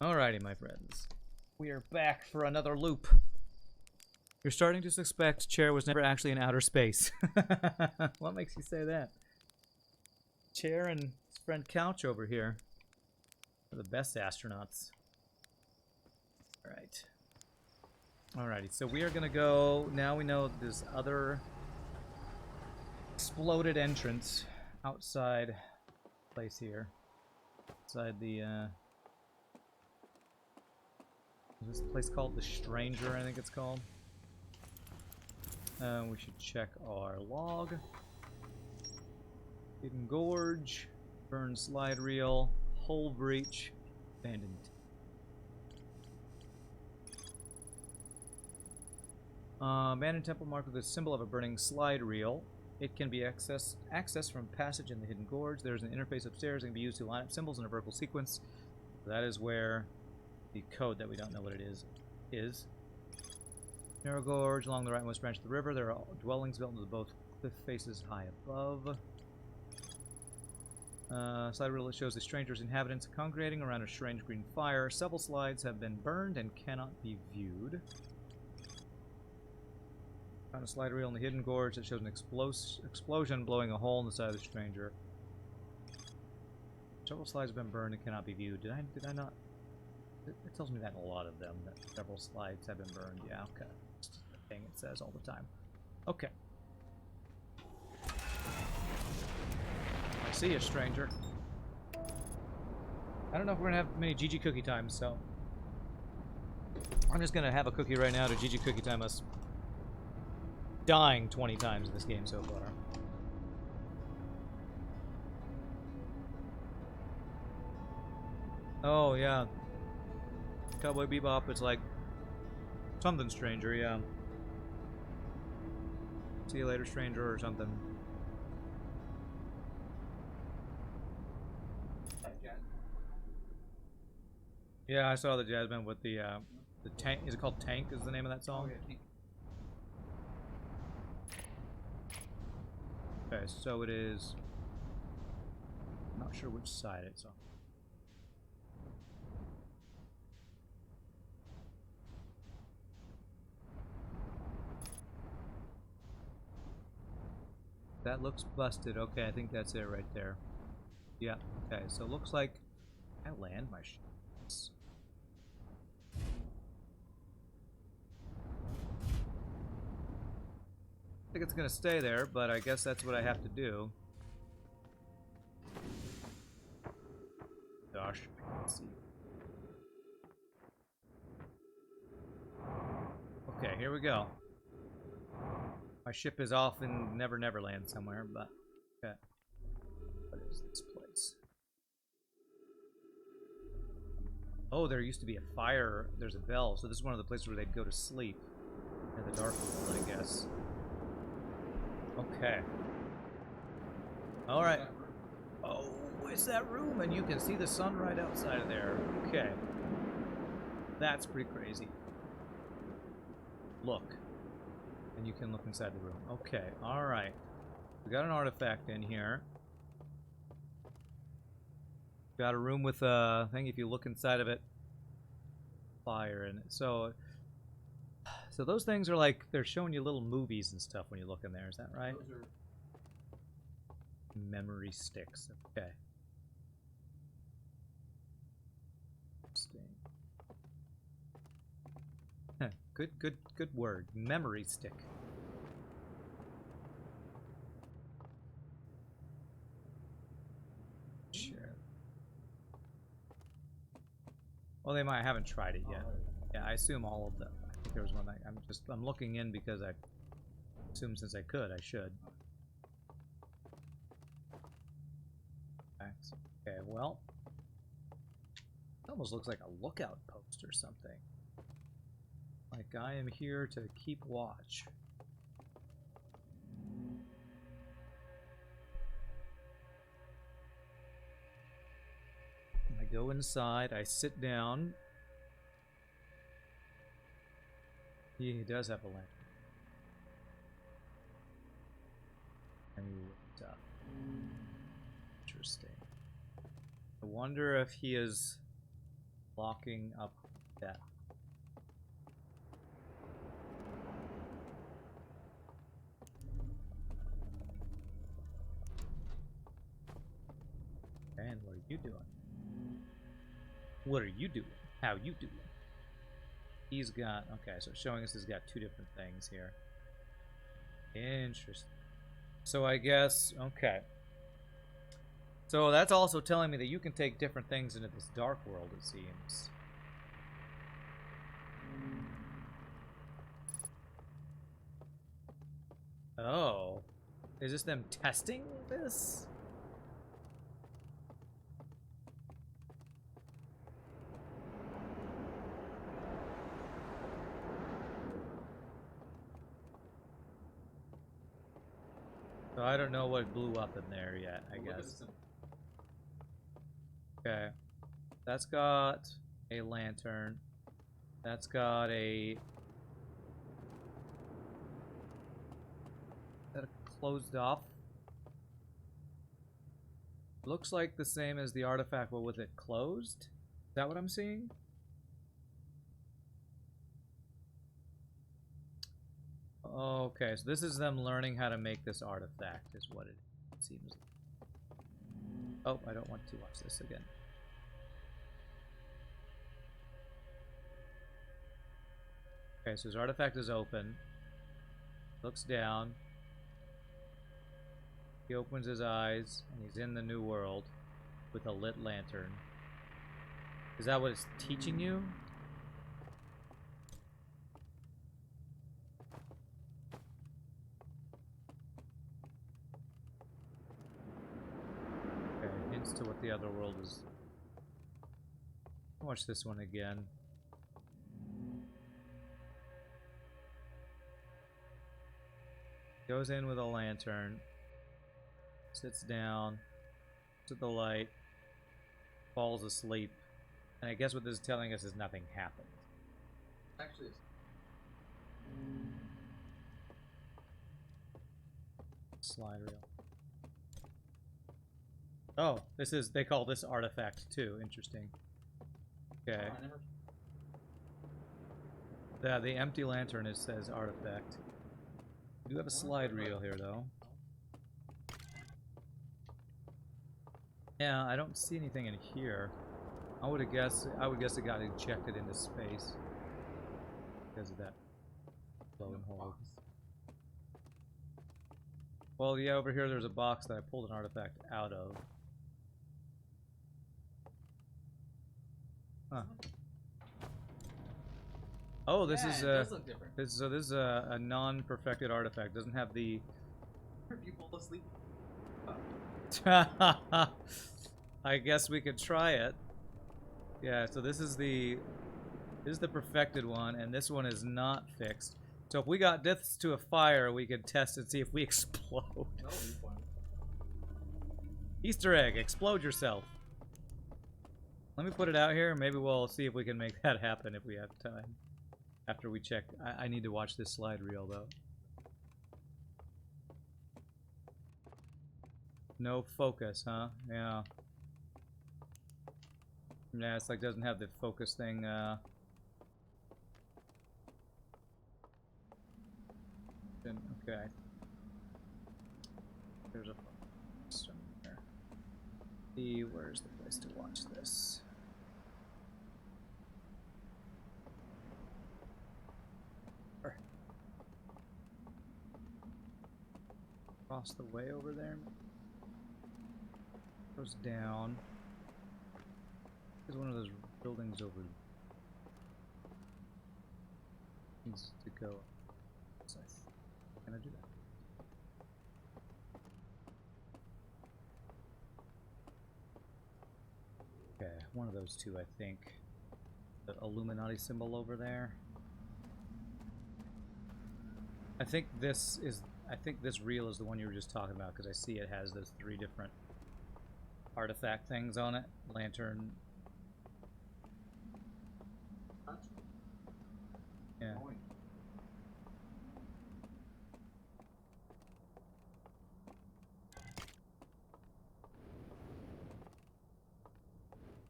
Alrighty, my friends. We are back for another loop. You're starting to suspect Chair was never actually in outer space. What makes you say that? Chair and his friend Couch over here are the best astronauts. Alright. Alrighty, so we are gonna go... Now we know this other exploded entrance outside place here. Outside the, is this place called the Stranger, I think it's called. We should check our log. Hidden Gorge, Burn Slide Reel, Hole Breach, Abandoned. Abandoned temple marked with the symbol of a burning slide reel. It can be accessed from passage in the Hidden Gorge. There's an interface upstairs that can be used to line up symbols in a vertical sequence. That is where the code that we don't know what it is. Narrow gorge along the rightmost branch of the river. There are dwellings built into both cliff faces high above. Slide reel that shows the stranger's inhabitants congregating around a strange green fire. Several slides have been burned and cannot be viewed. Found a slide reel in the Hidden Gorge that shows an explosion blowing a hole in the side of the stranger. Several slides have been burned and cannot be viewed. Did I not? It tells me that in a lot of them, that several slides have been burned. Yeah, okay. It's just the thing it says all the time. Okay. I see you, stranger. I don't know if we're gonna have many GG cookie times, so I'm just gonna have a cookie right now to GG cookie time us dying 20 times in this game so far. Oh, yeah. Cowboy Bebop, it's like something stranger, yeah. See you later, stranger, or something. Yeah, I saw the Jasmine with the tank. Is it called Tank? Is the name of that song? Okay, so it is. I'm not sure which side it's on. That looks busted. Okay, I think that's it right there. Yeah, okay, so it looks like I land my ships. I think it's gonna stay there, but I guess that's what I have to do. Gosh, I can't see. Okay, here we go. My ship is off in Never Never Land somewhere, but okay. What is this place? Oh, there used to be a fire. There's a bell, so this is one of the places where they'd go to sleep in the dark world, I guess. Okay. All right. Oh, it's that room, and you can see the sun right outside of there. Okay. That's pretty crazy. Look. And you can look inside the room. Okay, alright. We got an artifact in here. Got a room with a thing, if you look inside of it, fire in it. So those things are like, they're showing you little movies and stuff when you look in there, is that right? Those are memory sticks, okay. Good word. Memory stick. Sure. Well, I haven't tried it yet. Yeah, I assume all of them. I think there was one. I'm looking in because I assume since I could, I should. Okay, well, it almost looks like a lookout post or something. Like, I am here to keep watch. I go inside, I sit down. He does have a lantern. And he lit up. Interesting. I wonder if he is Locking up that. And what are you doing? What are you doing? How you doing? He's got, okay, so showing us he's got two different things here. Interesting. So I guess, okay. So that's also telling me that you can take different things into this dark world, it seems. Oh. Is this them testing this? So I don't know what blew up in there yet, I guess. Okay. That's got a lantern. That's got a... Is that closed off? Looks like the same as the artifact, but with it closed? Is that what I'm seeing? Okay, so this is them learning how to make this artifact, is what it seems. Oh, I don't want to watch this again. Okay, so his artifact is open. Looks down. He opens his eyes, and he's in the new world with a lit lantern. Is that what it's teaching you? Okay, hints to what the other world is. Watch this one again. Goes in with a lantern. Sits down. To the light. Falls asleep. And I guess what this is telling us is nothing happened. Actually, Slide reel. Oh, this is, they call this artifact too. Interesting. Okay. Yeah, the empty lantern is says artifact. We do have a slide reel here though. Yeah, I don't see anything in here. I would guess it got ejected into space because of that flow and hold. Well, yeah, over here there's a box that I pulled an artifact out of. Huh. Oh, this is it does look different. this is a non-perfected artifact. Doesn't have the. If you fall asleep. I guess we could try it. Yeah, so this is the perfected one, and this one is not fixed. So if we got this to a fire, we could test and see if we explode. No, you're fine. Easter egg, explode yourself. Let me put it out here. Maybe we'll see if we can make that happen if we have time. After we check. I need to watch this slide reel, though. No focus, huh? Yeah. Yeah, it's like doesn't have the focus thing, Okay. There's a somewhere. Where's the place to watch this? Across the way over there. Goes down. There's one of those buildings over. Needs to go. Can I do that? Okay, one of those two, I think. The Illuminati symbol over there. I think this reel is the one you were just talking about because I see it has those 3 different artifact things on it. Lantern. Yeah.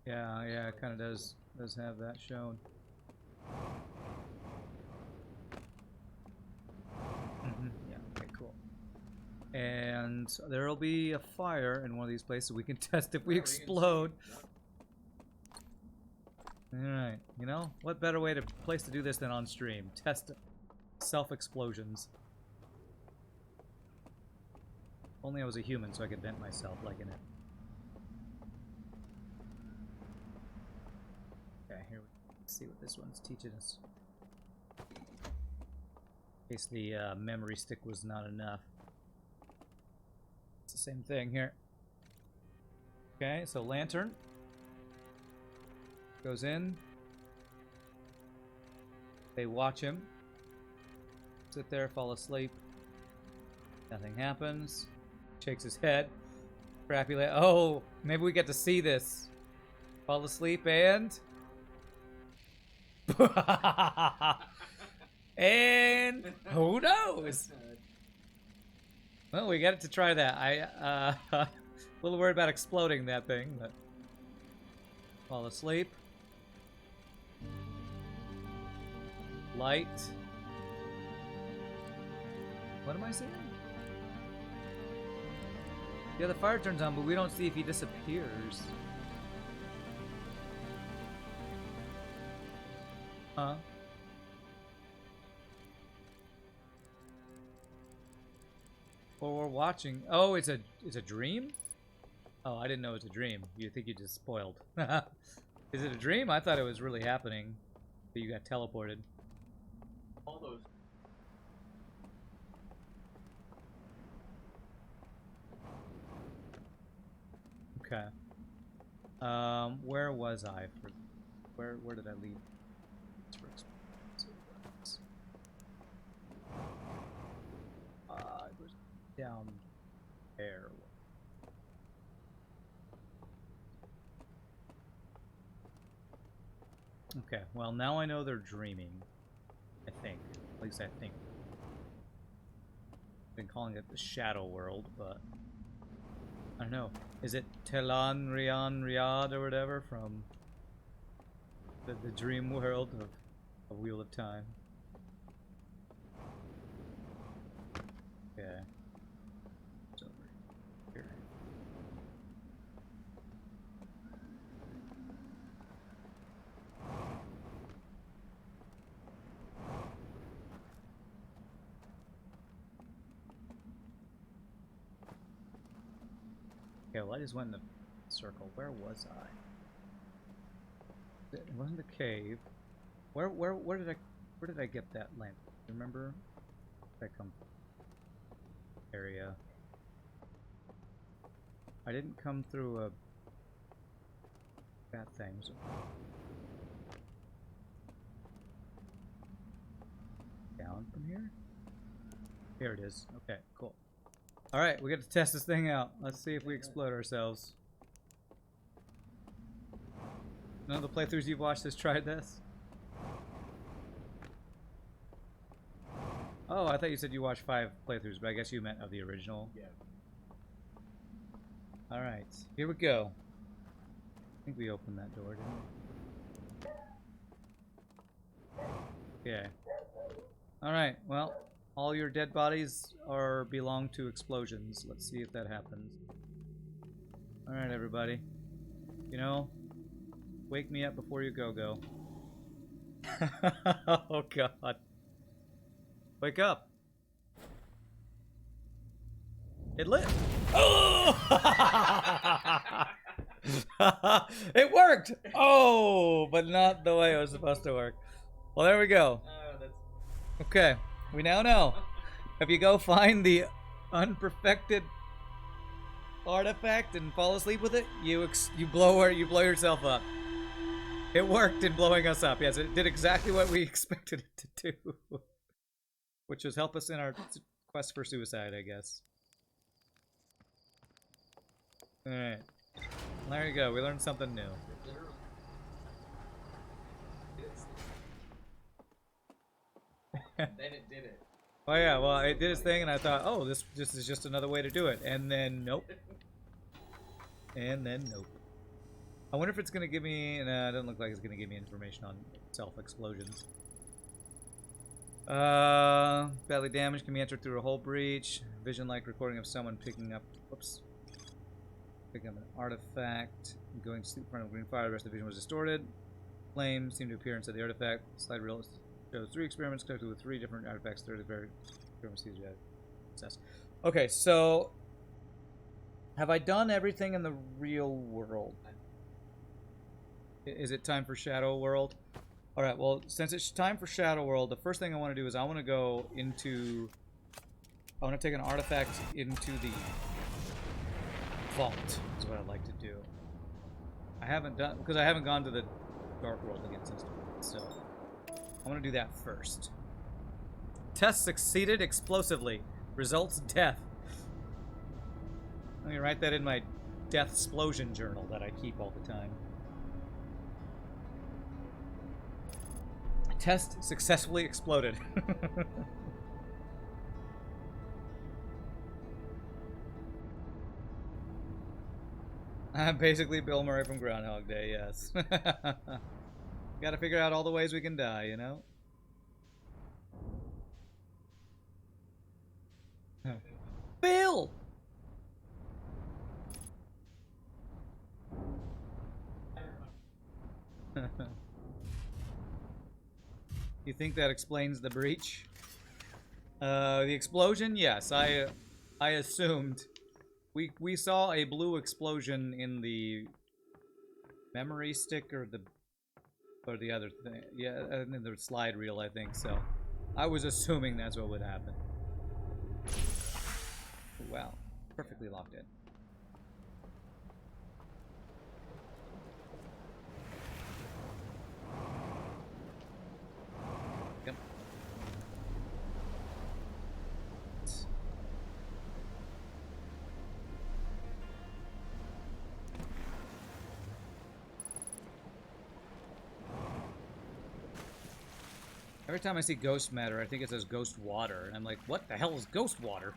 Yeah, it kind of does have that shown. Yeah, okay, cool. And there'll be a fire in one of these places. We can test if we explode. Alright, you know, what better place to do this than on stream? Test self-explosions. Only I was a human, so I could vent myself like in it. Okay, here we see what this one's teaching us. In case the memory stick was not enough. It's the same thing here. Okay, so lantern. Goes in. They watch him. Sit there, fall asleep. Nothing happens. Shakes his head. Crappy. Oh, maybe we get to see this. Fall asleep and. And who knows? Well, we got to try that. A little worried about exploding that thing, but fall asleep. Light. What am I seeing? Yeah, the fire turns on, but we don't see if he disappears. Huh? Or we're watching. Oh, it's a dream? Oh, I didn't know it was a dream. You think you just spoiled. Is it a dream? I thought it was really happening. That you got teleported. All those. Okay. Where was I for where did I leave? It was down there. Okay, well now I know they're dreaming. I think. At least I think. I've been calling it the shadow world, but I don't know. Is it Telan Rian Riyadh or whatever from the dream world of Wheel of Time? Okay. It's over here. Okay, well I just went in the circle. Where was I? It wasn't the cave. Where did I get that lamp? Remember? Where did I come from? Area. I didn't come through that thing. So. Down from here? Here it is. Okay, cool. Alright, we get to test this thing out. Let's see if we explode ourselves. None of the playthroughs you've watched has tried this? Oh, I thought you said you watched 5 playthroughs, but I guess you meant of the original. Yeah. Alright, here we go. I think we opened that door, didn't we? Okay. Alright, well, all your dead bodies belong to explosions. Let's see if that happens. Alright, everybody. You know, wake me up before you go. Oh, God. Wake up. It lit. Oh! It worked! Oh, but not the way it was supposed to work. Well, there we go. Okay, we now know. If you go find the unperfected artifact and fall asleep with it, you blow yourself up. It worked in blowing us up. Yes, it did exactly what we expected it to do. Which was help us in our quest for suicide, I guess. Alright. There you go. We learned something new. Then it did it. Oh yeah, well, it did its thing, and I thought, oh, this is just another way to do it. And then, nope. And then, nope. I wonder if it's gonna give me. Nah, it doesn't look like it's gonna give me information on self-explosions. Badly damaged can be entered through a hull breach. Vision-like recording of someone picking up. Whoops. Picking up an artifact. Going to sleep in front of green fire. The rest of the vision was distorted. Flames seem to appear inside the artifact. Slide reel shows 3 experiments conducted with 3 different artifacts. 30 very success. Okay, so have I done everything in the real world? Is it time for Shadow World? Alright, well, since it's time for Shadow World, the first thing I want to do is I want to go into... I want to take an artifact into the vault, is what I'd like to do. I haven't done... because I haven't gone to the Dark World again since... so... I want to do that first. Test succeeded explosively. Results death. Let me write that in my death explosion journal that I keep all the time. Test successfully exploded. I'm basically Bill Murray from Groundhog Day, yes. Gotta figure out all the ways we can die, you know? Bill! You think that explains the breach? The explosion? Yes, I assumed. We saw a blue explosion in the memory stick or the other thing. Yeah, in the slide reel, I think so. I was assuming that's what would happen. Wow, perfectly locked in. Yep. Every time I see ghost matter, I think it says ghost water. And I'm like, what the hell is ghost water?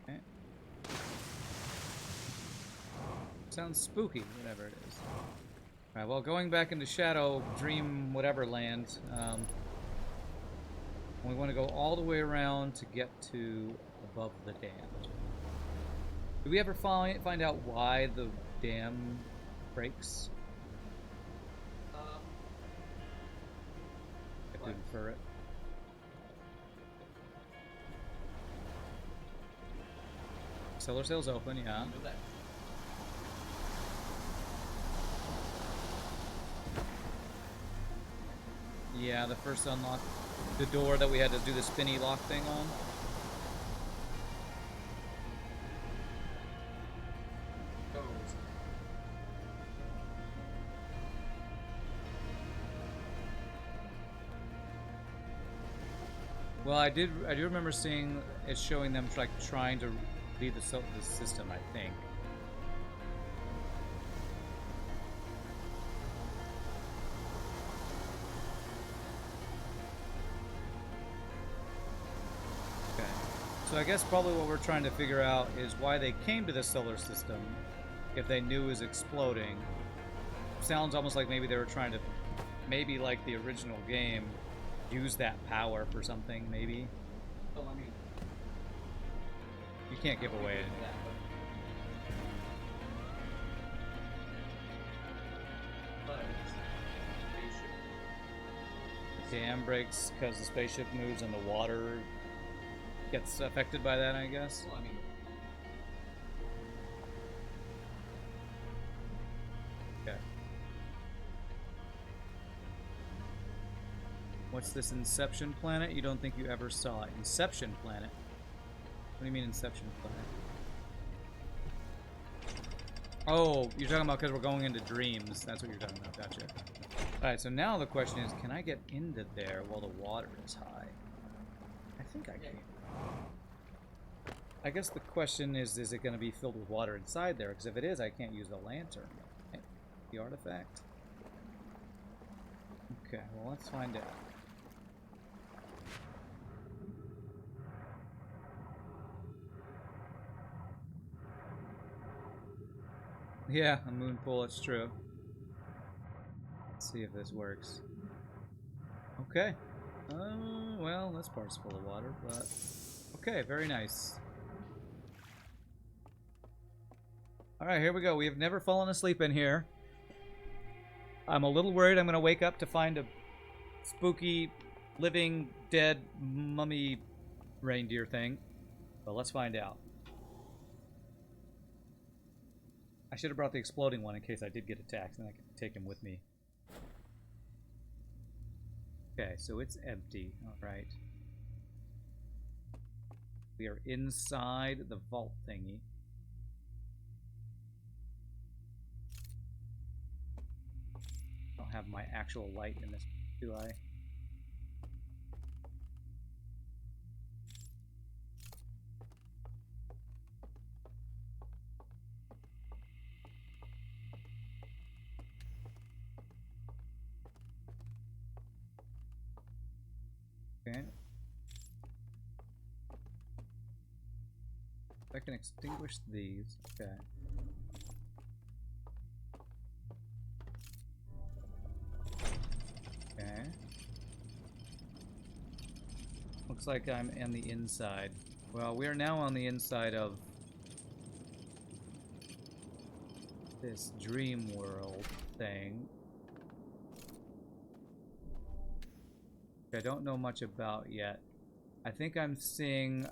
Okay. Sounds spooky, whatever it is. Alright, well, going back into Shadow, Dream, whatever land, we want to go all the way around to get to above the dam. Did we ever find out why the dam breaks? I could infer it. Solar sails open, yeah. Yeah, the first unlock, the door that we had to do the spinny lock thing on. Well, I do remember seeing it showing them like trying to leave the system, I think. Okay. So I guess probably what we're trying to figure out is why they came to the solar system if they knew it was exploding. Sounds almost like maybe they were trying to, maybe like the original game, use that power for something, maybe. Oh, I mean, you can't give away anything. The dam breaks because the spaceship moves and the water gets affected by that, I guess. Well, I mean, Okay. What's this Inception planet? You don't think you ever saw it. Inception planet? What do you mean Inception planet? Oh, you're talking about because we're going into dreams. That's what you're talking about. Gotcha. Alright, so now the question is, can I get into there while the water is high? I think I can. I guess the question is it going to be filled with water inside there? Because if it is, I can't use the lantern. Okay. The artifact? Okay, well, let's find out. Yeah, a moon pool, it's true. Let's see if this works. Okay. Well, this part's full of water, but... Okay, very nice. Alright, here we go. We have never fallen asleep in here. I'm a little worried I'm going to wake up to find a spooky, living, dead, mummy reindeer thing. But let's find out. I should have brought the exploding one in case I did get attacked, and I could take him with me. Okay, so it's empty. Alright. We are inside the vault thingy. I don't have my actual light in this, do I? Okay. I can extinguish these. Okay. Okay. Looks like I'm on the inside. Well, we are now on the inside of this dream world thing. I don't know much about yet. I think I'm seeing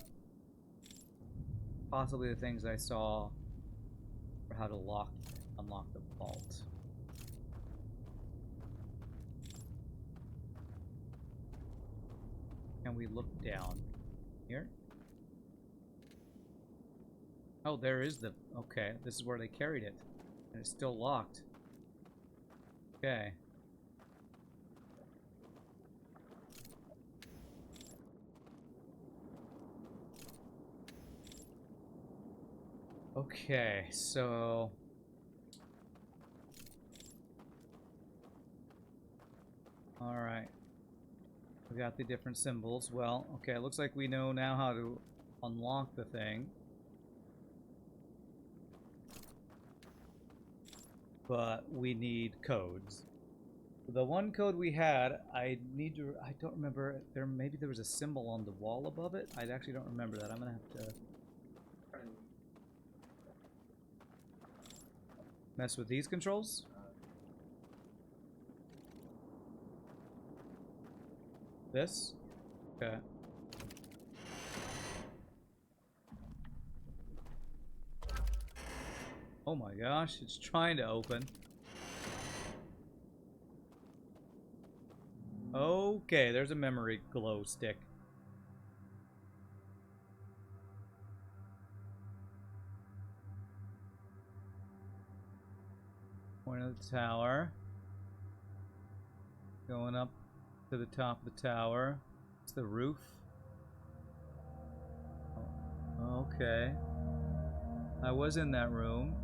possibly the things I saw for how to unlock the vault. Can we look down here? Oh, there is the... Okay, this is where they carried it. And it's still locked. Okay. Okay, so... Alright. We got the different symbols. Well, okay, it looks like we know now how to unlock the thing. But we need codes. The one code we had, I don't remember, maybe there was a symbol on the wall above it? I actually don't remember that. I'm gonna have to mess with these controls. This? Okay. Oh my gosh, it's trying to open. Okay, there's a memory glow stick. Point of the tower. Going up to the top of the tower. It's the roof. Oh, okay. I was in that room.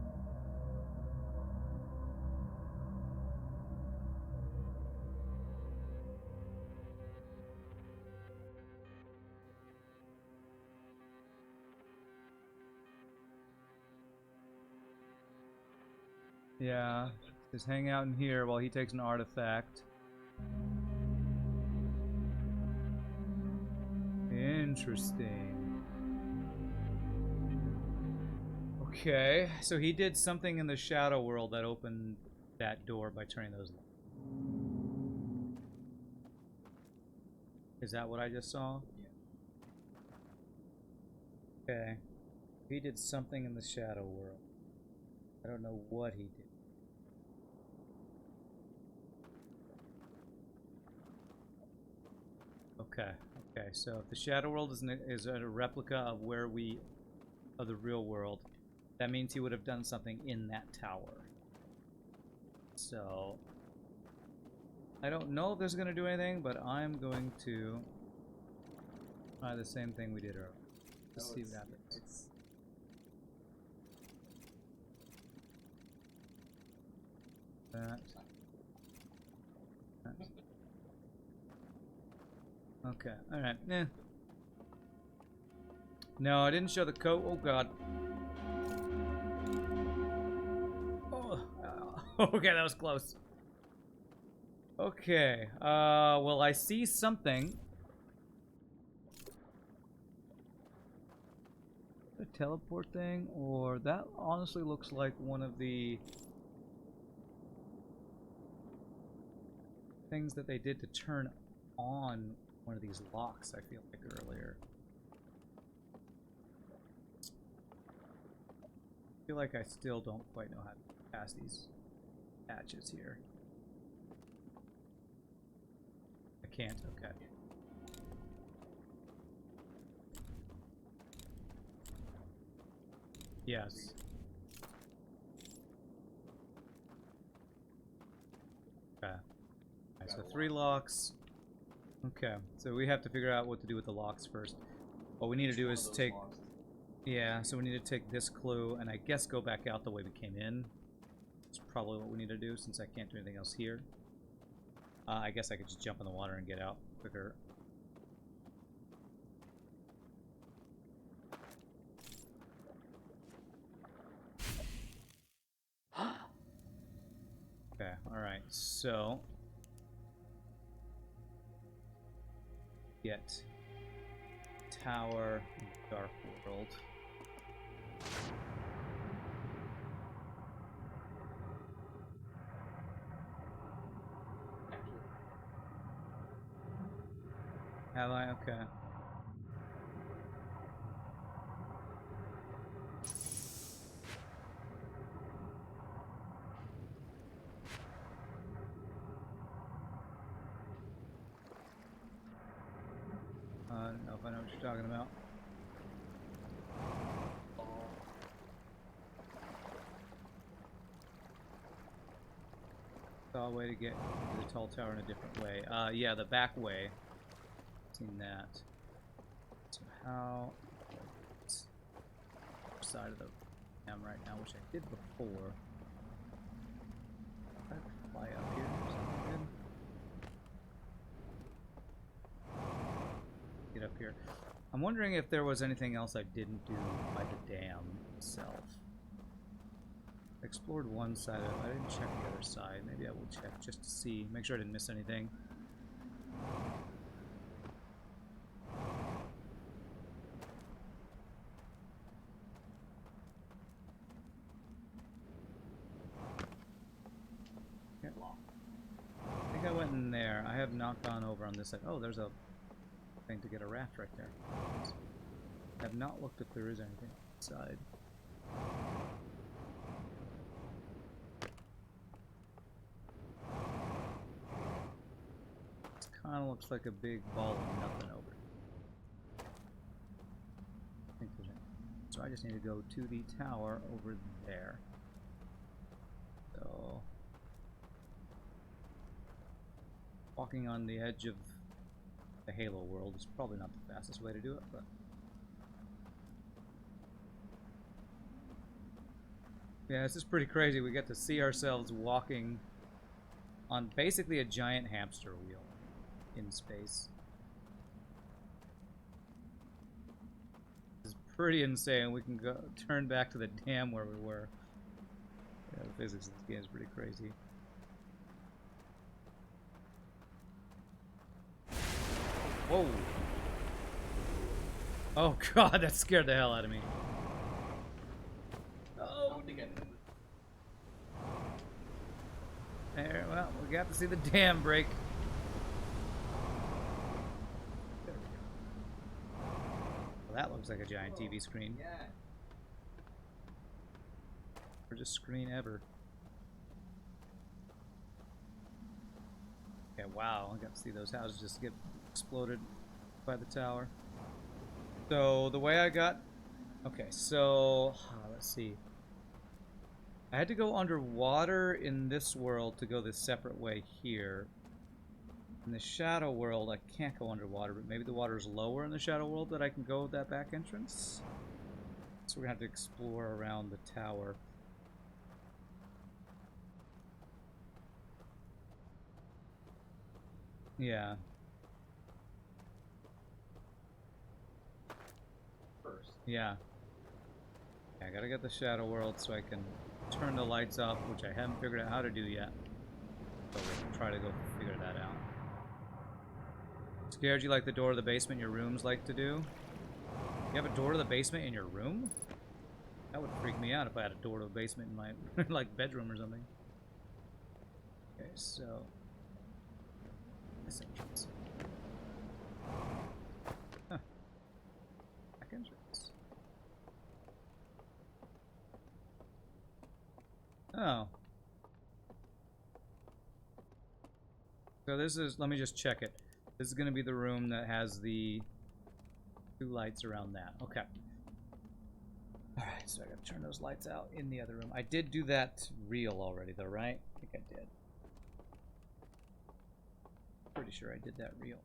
Yeah, just hang out in here while he takes an artifact. Interesting. Okay, so he did something in the shadow world that opened that door by turning those lights. Is that what I just saw? Yeah. Okay. He did something in the shadow world. I don't know what he did. Okay, okay, so if the shadow world is a replica of of the real world, that means he would have done something in that tower. So, I don't know if this is going to do anything, but I'm going to try the same thing we did earlier. Let's see what happens. That. Okay, alright. No, I didn't show the code. Oh god. Okay, that was close. Okay, well, I see something. A teleport thing, or that honestly looks like one of the things that they did to turn on one of these locks, I feel like, earlier. I feel like I still don't quite know how to pass these hatches here. I can't, okay. Yes. Okay. Alright, so 3 locks. Okay, so we have to figure out what to do with the locks first. What we need to do is take... Yeah, so we need to take this clue and I guess go back out the way we came in. That's probably what we need to do since I can't do anything else here. I guess I could just jump in the water and get out quicker. Okay, alright, so... Get tower, dark world. Have I? Okay. I don't know if I know what you're talking about. Saw a way to get to the tall tower in a different way. Yeah, the back way. Seen that. So how... side of the am right now, which I did before. I fly up here or something. Get up here. I'm wondering if there was anything else I didn't do by the dam itself. I explored one side of it. I didn't check the other side. Maybe I will check just to see. Make sure I didn't miss anything. Okay. I think I went in there. I have not gone over on this side. Oh, there's a thing to get a raft right there. I have not looked if there is anything inside. This kind of looks like a big ball of nothing over. I think there's anything. So I just need to go to the tower over there. So walking on the edge of the Halo world is probably not the fastest way to do it, but yeah, this is pretty crazy. We get to see ourselves walking on basically a giant hamster wheel in space. This is pretty insane. We can go turn back to the dam where we were. Yeah, the physics of this game is pretty crazy. Whoa! Oh god, that scared the hell out of me. Oh! There, well, we got to see the dam break. There we go. Well, that looks like a giant TV screen. Yeah. Largest screen ever. Okay, wow, I got to see those houses just get exploded by the tower. So, the way I got... Okay, so... let's see. I had to go underwater in this world to go the separate way here. In the Shadow World, I can't go underwater, but maybe the water's lower in the Shadow World that I can go that back entrance? So we're gonna have to explore around the tower. Yeah. First. Yeah. I gotta get the Shadow World so I can turn the lights off, which I haven't figured out how to do yet. So we'll try to go figure that out. Scared you like the door to the basement in your rooms like to do? You have a door to the basement in your room? That would freak me out if I had a door to the basement in my like bedroom or something. Okay, so this entrance. Huh. Back entrance. Oh. So this is, let me just check it. This is going to be the room that has the 2 lights around that. Okay. Alright, so I gotta turn those lights out in the other room. I did do that reel already though, right? I think I did. Pretty sure I did that reel.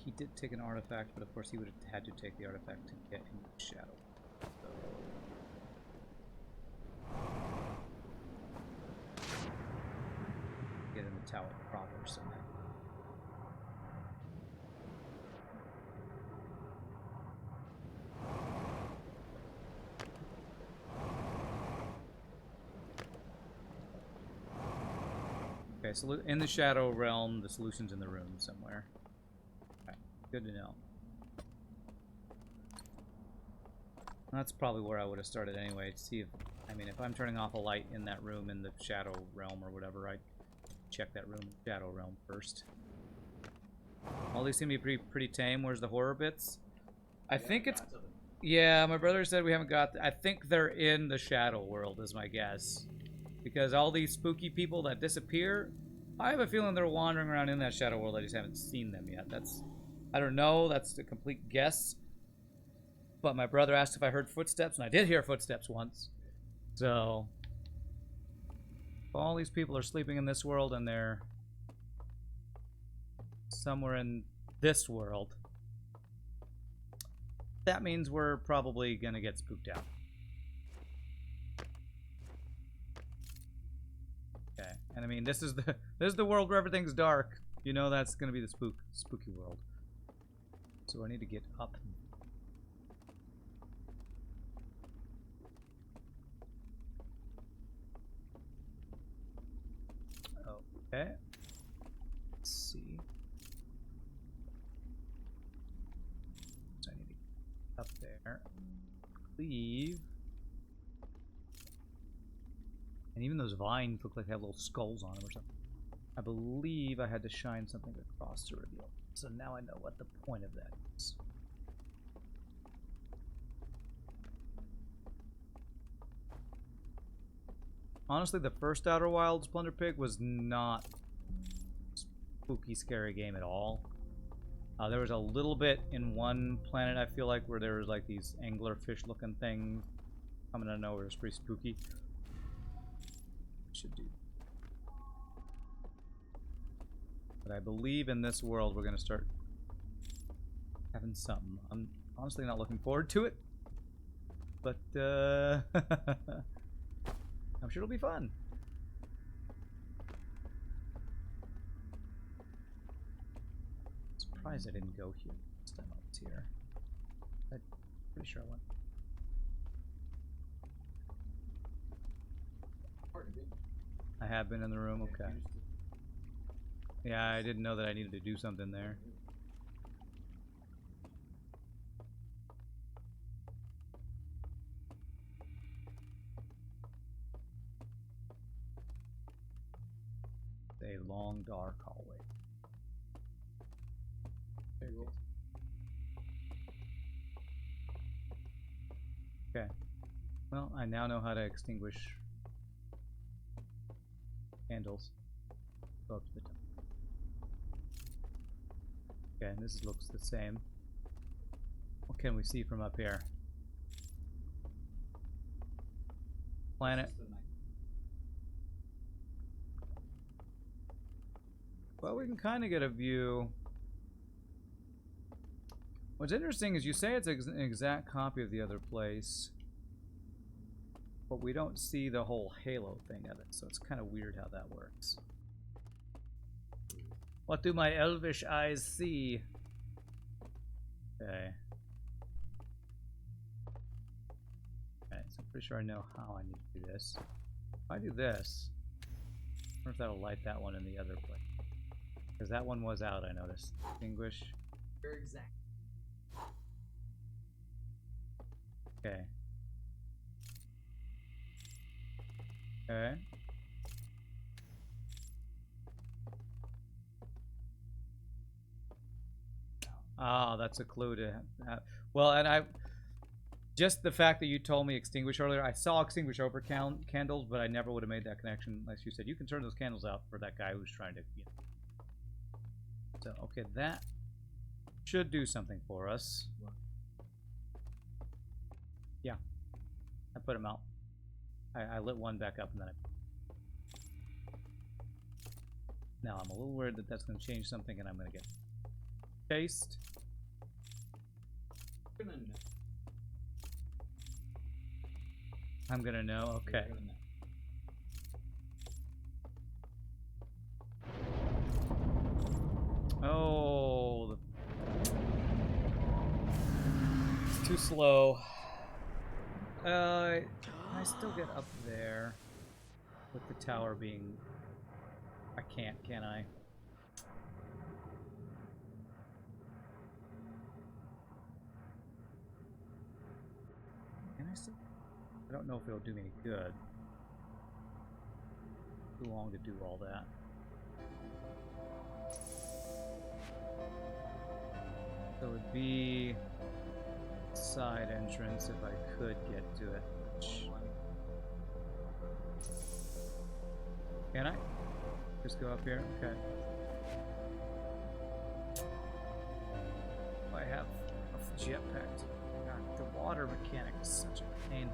He did take an artifact, but of course he would have had to take the artifact to get in the shadow. So... get in the tower proper somehow. Okay, so in the shadow realm, the solution's in the room somewhere. Okay, good to know. That's probably where I would have started anyway, to see if, I mean, if I'm turning off a light in that room in the shadow realm or whatever, I'd check that room in the shadow realm first. All these seem to be pretty tame. Where's the horror bits? I think it's... Yeah, my brother said we haven't got... I think they're in the shadow world, is my guess. Because all these spooky people that disappear, I have a feeling they're wandering around in that shadow world. I just haven't seen them yet. That's... I don't know. That's a complete guess. But my brother asked if I heard footsteps, and I did hear footsteps once. So... all these people are sleeping in this world, and they're... somewhere in this world. That means we're probably gonna get spooked out. Okay, and I mean this is the world where everything's dark. You know that's gonna be the spooky world. So I need to get up. Okay. Let's see. So I need to get up there. Leave. And even those vines look like they have little skulls on them or something. I believe I had to shine something across to reveal. So now I know what the point of that is. Honestly, the first Outer Wilds Plunder Pig was not spooky, scary game at all. There was a little bit in one planet, I feel like, where there was like these anglerfish-looking things coming out of nowhere. It was pretty spooky. Should do. But I believe in this world we're gonna start having something. I'm honestly not looking forward to it, but I'm sure it'll be fun. Surprised I didn't go here last time I was here. I'm pretty sure I went. I have been in the room, okay. Yeah, I didn't know that I needed to do something there. A long, dark hallway. There you go. Okay. Well, I now know how to extinguish candles. Go up to the top. Okay, and this looks the same. What can we see from up here? Planet. Well, we can kind of get a view. What's interesting is you say it's an exact copy of the other place, but we don't see the whole halo thing of it, so it's kind of weird how that works. What do my elvish eyes see? Okay. pretty sure I know how I need to do this. If I do this, I wonder if that'll light that one in the other place. Because that one was out, I noticed. Extinguish. You're exact. Okay. Okay. Ah, that's a clue to have. Well, and I just the fact that you told me extinguish earlier, I saw extinguish over candles, but I never would have made that connection unless you said you can turn those candles out for that guy who's trying to. You know. So okay, that should do something for us. Yeah, I put him out. I lit one back up and then now I'm a little worried that that's going to change something and I'm going to get chased. I'm gonna know. Okay. Oh, it's too slow. Can I still get up there with the tower being? I can't, can I? Can I still? I don't know if it'll do me any good. Too long to do all that. So it would be side entrance if I could get to it. Can I? Just go up here? Okay. I have a jetpack. God, the water mechanic is such a pain.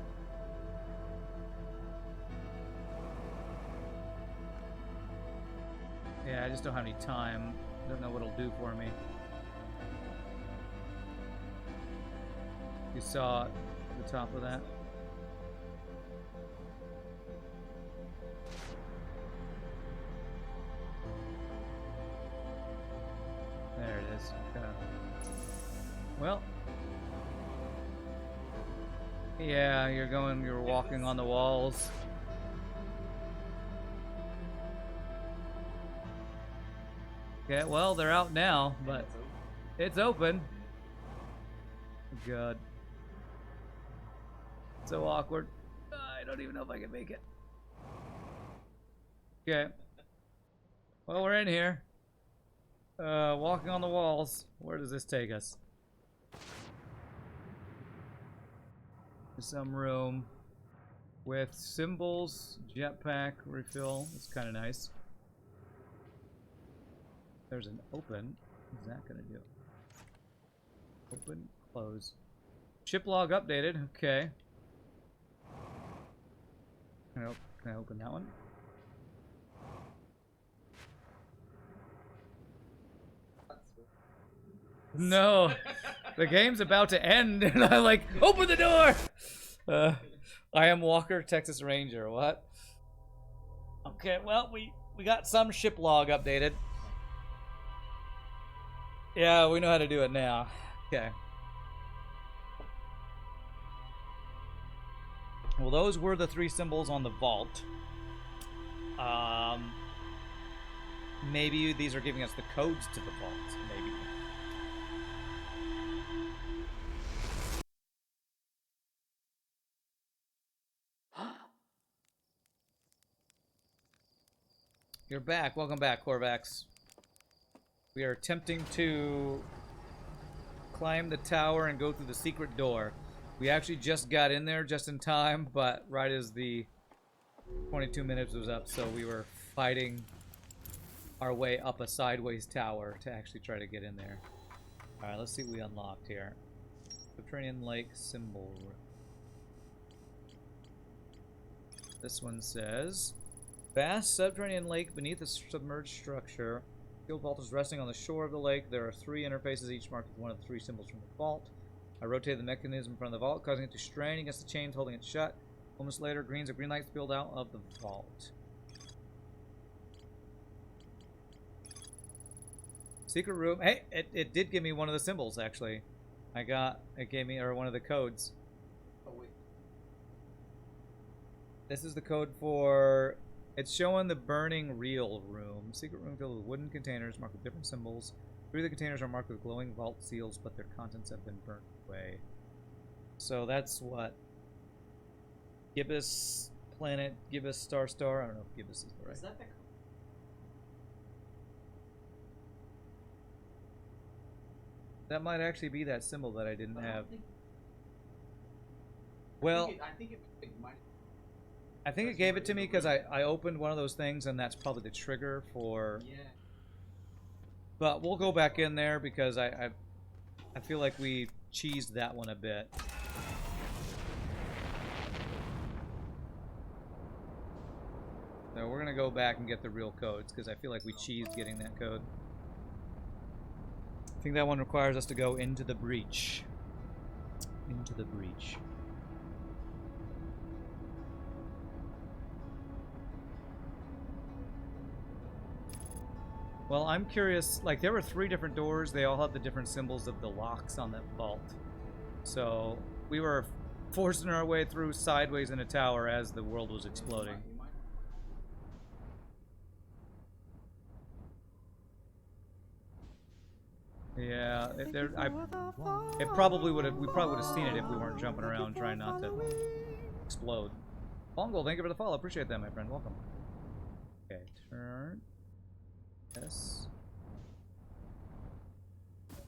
Yeah, I just don't have any time. Don't know what it'll do for me. You saw the top of that? There it is. Okay. Well. Yeah, you're walking on the walls. Okay, well, they're out now, but it's open. God. So awkward. I don't even know if I can make it. Okay. Well, we're in here. Walking on the walls. Where does this take us? Some room with symbols, jetpack refill. It's kind of nice. There's an open. What's that gonna do? Open, close. Ship log updated. Okay. Can I open that one? No, the game's about to end, and I'm like, open the door. I am Walker, Texas Ranger. What? Okay, well, we got some ship log updated. Yeah, we know how to do it now. Okay. Well, those were the 3 symbols on the vault. Maybe these are giving us the codes to the vault. Maybe. You're back. Welcome back, Corvax. We are attempting to climb the tower and go through the secret door. We actually just got in there just in time, but right as the 22 minutes was up, so we were fighting our way up a sideways tower to actually try to get in there. Alright, let's see what we unlocked here. Subterranean Lake symbol. This one says, vast subterranean lake beneath a submerged structure. Field vault is resting on the shore of the lake. There are 3 interfaces, each marked with one of the 3 symbols from the vault. I rotated the mechanism in front of the vault, causing it to strain against the chains holding it shut. Moments later, green lights spilled out of the vault. Secret room. Hey, it did give me one of the symbols, actually. It gave me, or one of the codes. Oh, wait. This is the code for... It's showing the burning reel room. Secret room filled with wooden containers marked with different symbols. 3 of the containers are marked with glowing vault seals, but their contents have been burnt away. So that's what? Gibbous planet, Gibbous star. I don't know if Gibbous is the right. Is that the... That might actually be that symbol that I didn't But I have. don't think... Well, I think it might... I think it gave it to me because I opened one of those things, and that's probably the trigger for... Yeah. But we'll go back in there because I feel like we cheesed that one a bit. So we're going to go back and get the real codes because I feel like we cheesed getting that code. I think that one requires us to go into the breach. Into the breach. Well, I'm curious, like, there were 3 different doors. They all had the different symbols of the locks on that vault. So, we were forcing our way through sideways in a tower as the world was exploding. Yeah, we probably would have seen it if we weren't jumping around trying not to explode. Bongo, thank you for the follow. Appreciate that, my friend. Welcome. Okay, turn. Yes.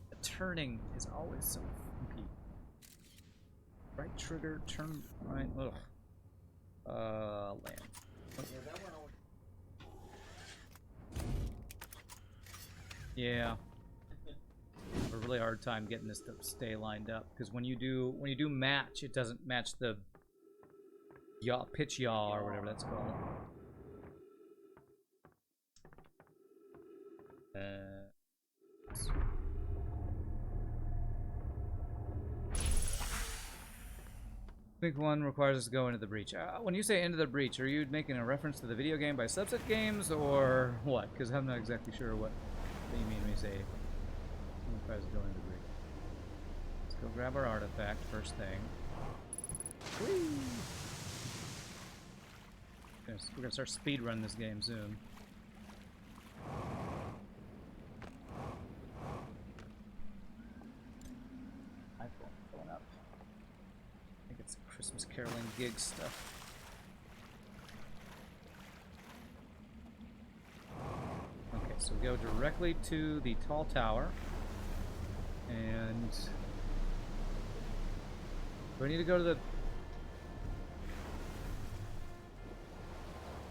The turning is always so funky. Right trigger, turn right. Ugh. Land. Yeah. I have a really hard time getting this to stay lined up because when you do match, it doesn't match the yaw, pitch yaw or whatever that's called. I think one requires us to go into the breach. When you say into the breach, are you making a reference to the video game by Subset Games or what? Because I'm not exactly sure what you mean when you say one requires us to go into the breach. Let's go grab our artifact first thing. Whee! We're gonna start speedrunning this game soon. Going up. I think it's Christmas caroling gig stuff. Okay, so we go directly to the tall tower. And do I need to go to the...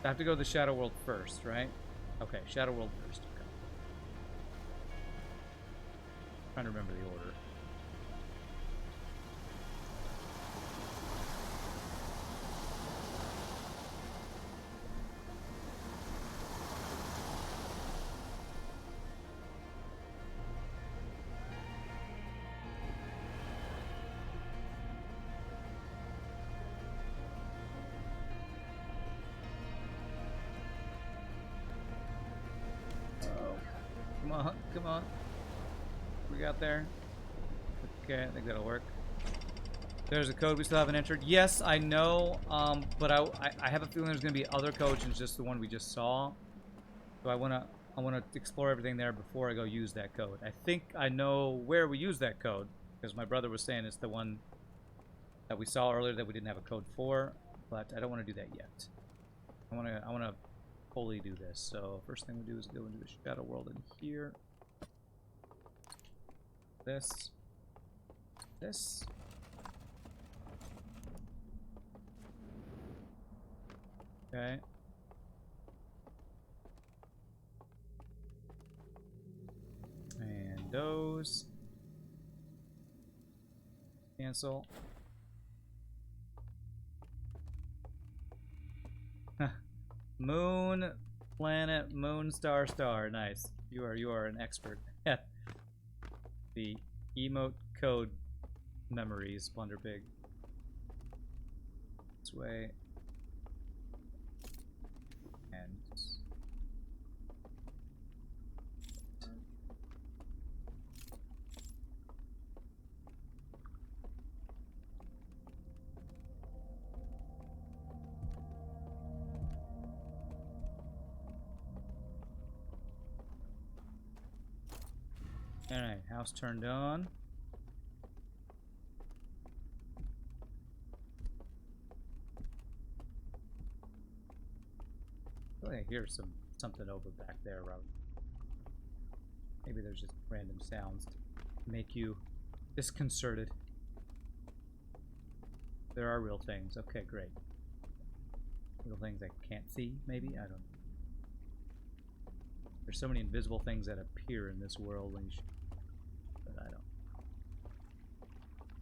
I have to go to the Shadow World first, right? Okay, Shadow World first. Okay. Trying to remember the order. Come on. We got there. Okay, I think that'll work. There's a code we still haven't entered. Yes, I know, but I have a feeling there's going to be other codes than just the one we just saw. So I wanna explore everything there before I go use that code. I think I know where we use that code because my brother was saying it's the one that we saw earlier that we didn't have a code for, but I don't want to do that yet. I wanna fully do this. So first thing we do is go into the Shadow World in here. This. Okay. And those. Cancel. Moon, planet, moon, star, star. Nice. You are an expert at the emote code memories, Blunderpig. This way. And Alright, house turned on. I feel like I hear something over back there, Rob. Maybe there's just random sounds to make you disconcerted. There are real things. Okay, great. Real things I can't see, maybe? I don't know. There's so many invisible things that appear in this world when you should, but I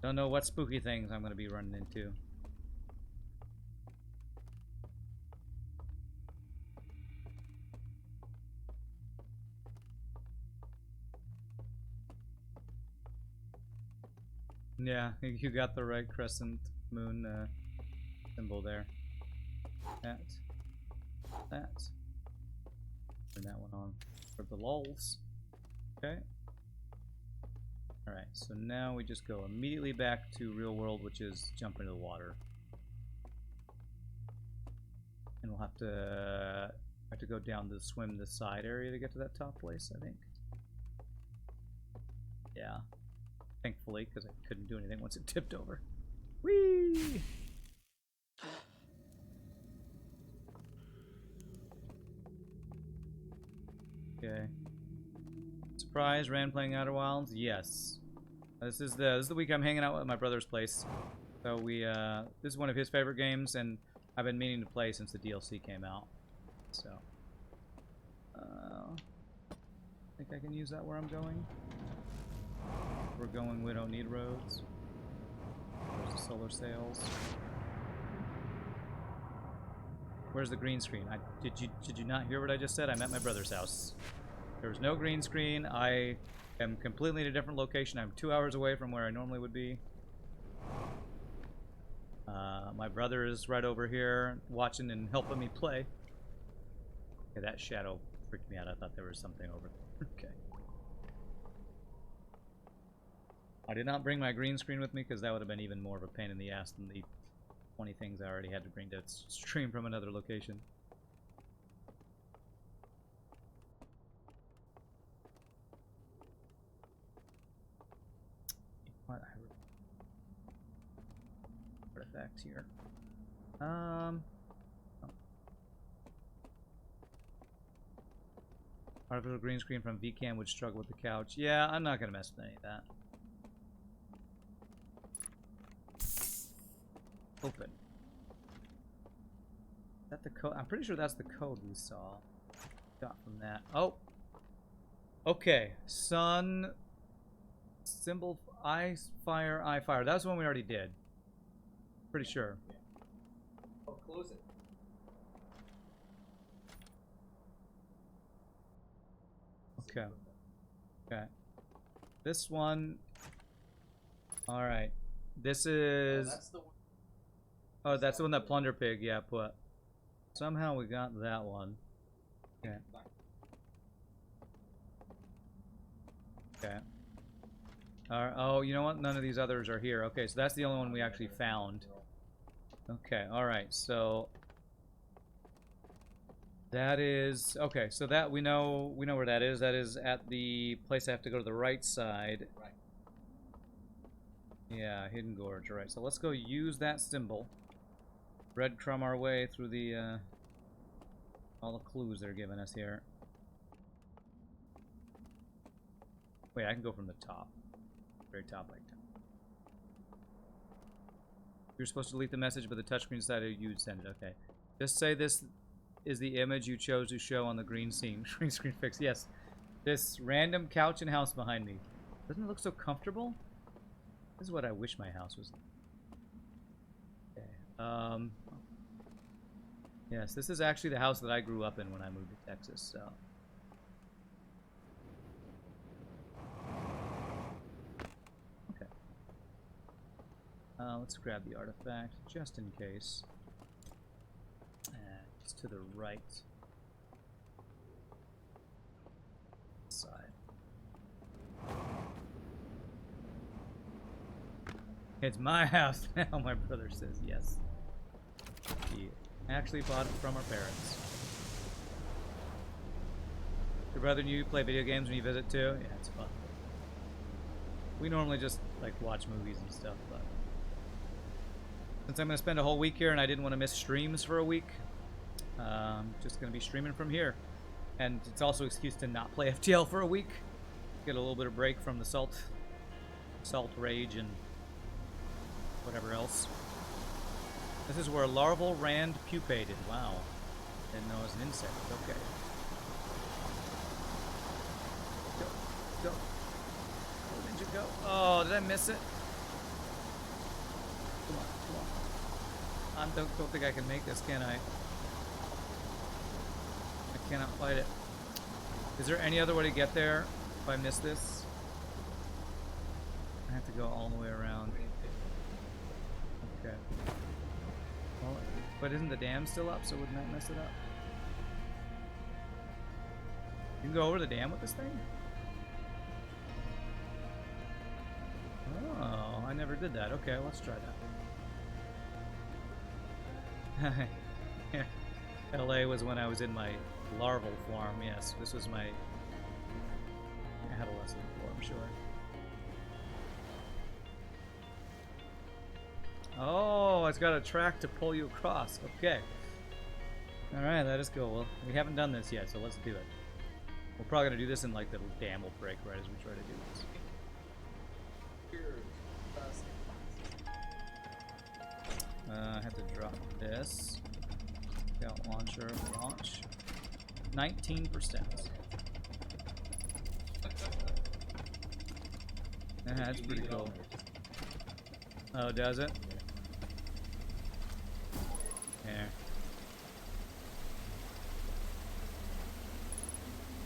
don't know what spooky things I'm going to be running into. Yeah, you got the right crescent moon symbol there. That. Turn that one on for the lulz. Okay. Alright, so now we just go immediately back to real world, which is jump into the water. And we'll have to go down to swim the side area to get to that top place, I think. Yeah. Thankfully, because I couldn't do anything once it tipped over. Whee! Okay. Surprise, Rand playing Outer Wilds? Yes. This is the week I'm hanging out at my brother's place. So this is one of his favorite games, and I've been meaning to play since the DLC came out. So I think I can use that where I'm going. If we're going, we don't need roads. There's the solar sails. Where's the green screen? Did you not hear what I just said? I'm at my brother's house. There was no green screen. I am completely in a different location. I'm 2 hours away from where I normally would be. My brother is right over here watching and helping me play. Okay, that shadow freaked me out. I thought there was something over there. Okay. I did not bring my green screen with me because that would have been even more of a pain in the ass than the 20 things I already had to bring to stream from another location. What artifacts here? Oh. Artificial green screen from VCam would struggle with the couch. Yeah, I'm not gonna mess with any of that. Open. Is that the code? I'm pretty sure that's the code we saw. Got from that. Oh. Okay. Sun. Symbol. Ice. Fire. Eye. Fire. That's the one we already did. Pretty sure. Oh, close it. Okay. Okay. This one. Alright. This is. Oh, that's the one. Oh, that's the one that Plunder Pig, yeah, put. Somehow we got that one. Okay. Okay. Oh, you know what? None of these others are here. Okay, so that's the only one we actually found. Okay, alright, so... That is... Okay, so that we know where that is. That is at the place I have to go to the right side. Right. Yeah, Hidden Gorge, alright. So let's go use that symbol. Breadcrumb our way through the, all the clues they're giving us here. Wait, I can go from the top. Very top, like that. You're supposed to delete the message, but the touchscreen decided you'd send it. Okay. Just say this is the image you chose to show on the green screen fix. Yes. This random couch and house behind me. Doesn't it look so comfortable? This is what I wish my house was. Okay. Yes, this is actually the house that I grew up in when I moved to Texas, so. Okay. Let's grab the artifact, just in case. And it's to the right side. It's my house now, my brother says yes. He actually bought it from our parents. Your brother and you play video games when you visit too? Yeah, it's fun. We normally just like watch movies and stuff, but since I'm gonna spend a whole week here and I didn't want to miss streams for a week, just gonna be streaming from here. And it's also an excuse to not play FTL for a week. Get a little bit of break from the salt rage and whatever else. This is where larval rand pupated. Wow. Didn't know it was an insect. Okay. Go. Go. Go, ninja, go. Oh, did I miss it? Come on, come on. I don't think I can make this, can I? I cannot fight it. Is there any other way to get there if I miss this? I have to go all the way around. Okay. Well, but isn't the dam still up, so wouldn't that mess it up? You can go over the dam with this thing? Oh, I never did that. Okay, let's try that. LA was when I was in my larval form, yes. This was my adolescent form, sure. Oh, it's got a track to pull you across. Okay. Alright, that is cool. Well, we haven't done this yet, so let's do it. We're probably going to do this in like the dam will break right as we try to do this. I have to drop this. Scout launcher, launch. 19%. That's pretty cool. Oh, does it? There.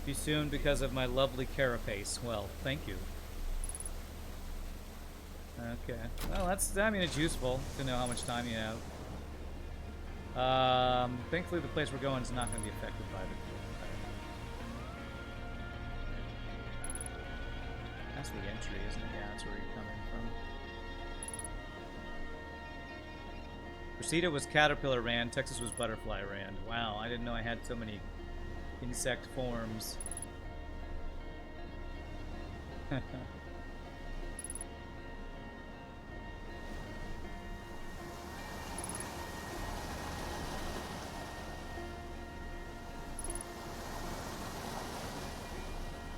Too soon because of my lovely carapace. Well, thank you. Okay. Well, that's, I mean, it's useful to know how much time you have. Thankfully the place we're going is not going to be affected by the That's the entry, isn't it? Yeah, that's where you're coming from. Reseda was caterpillar rand, Texas was butterfly rand. Wow, I didn't know I had so many insect forms.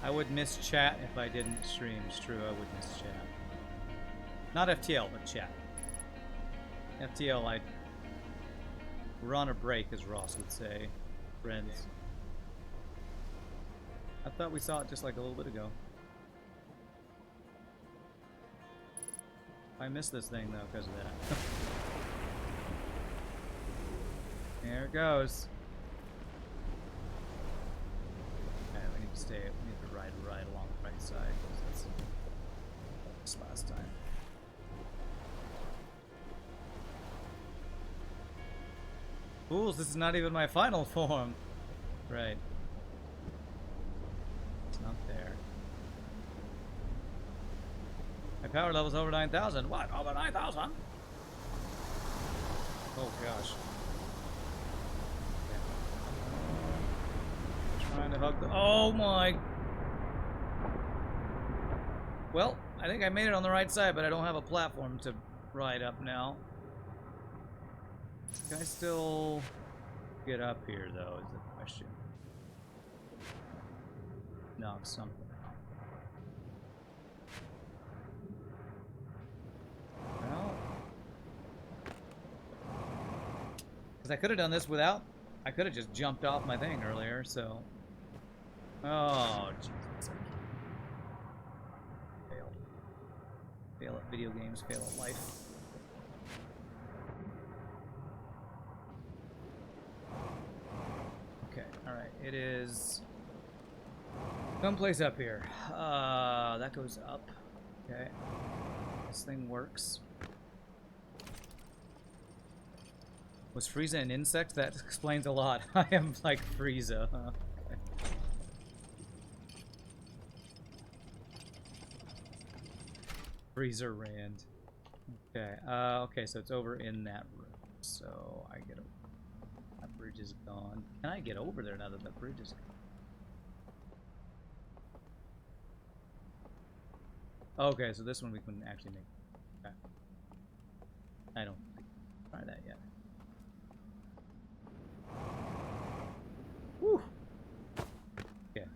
I would miss chat if I didn't stream. It's true, I would miss chat. Not FTL, but chat. FTL, we're on a break, as Ross would say. Friends. I thought we saw it just like a little bit ago. I missed this thing, though, because of that. There it goes. Okay, we need to stay. We need to ride along the right side. That's this last time. Fools, this is not even my final form. Right. It's not there. My power level's over 9,000. What? Over 9,000? Oh gosh. Trying to hug the. Oh my. Well, I think I made it on the right side, but I don't have a platform to ride up now. Can I still get up here, though, is the question. No, something. Well, because I could have done this without. I could have just jumped off my thing earlier, so. Oh, Jesus. Fail. Fail at video games, fail at life. Okay, alright, it is someplace up here. That goes up. Okay. This thing works. Was Frieza an insect? That explains a lot. I am like Frieza, huh? Okay. Frieza Rand. Okay, okay, so it's over in that room. So I get over. That bridge is gone. Can I get over there now that the bridge is gone? Okay, so this one we can actually make. Okay. I don't think try that yet. Whew. Okay.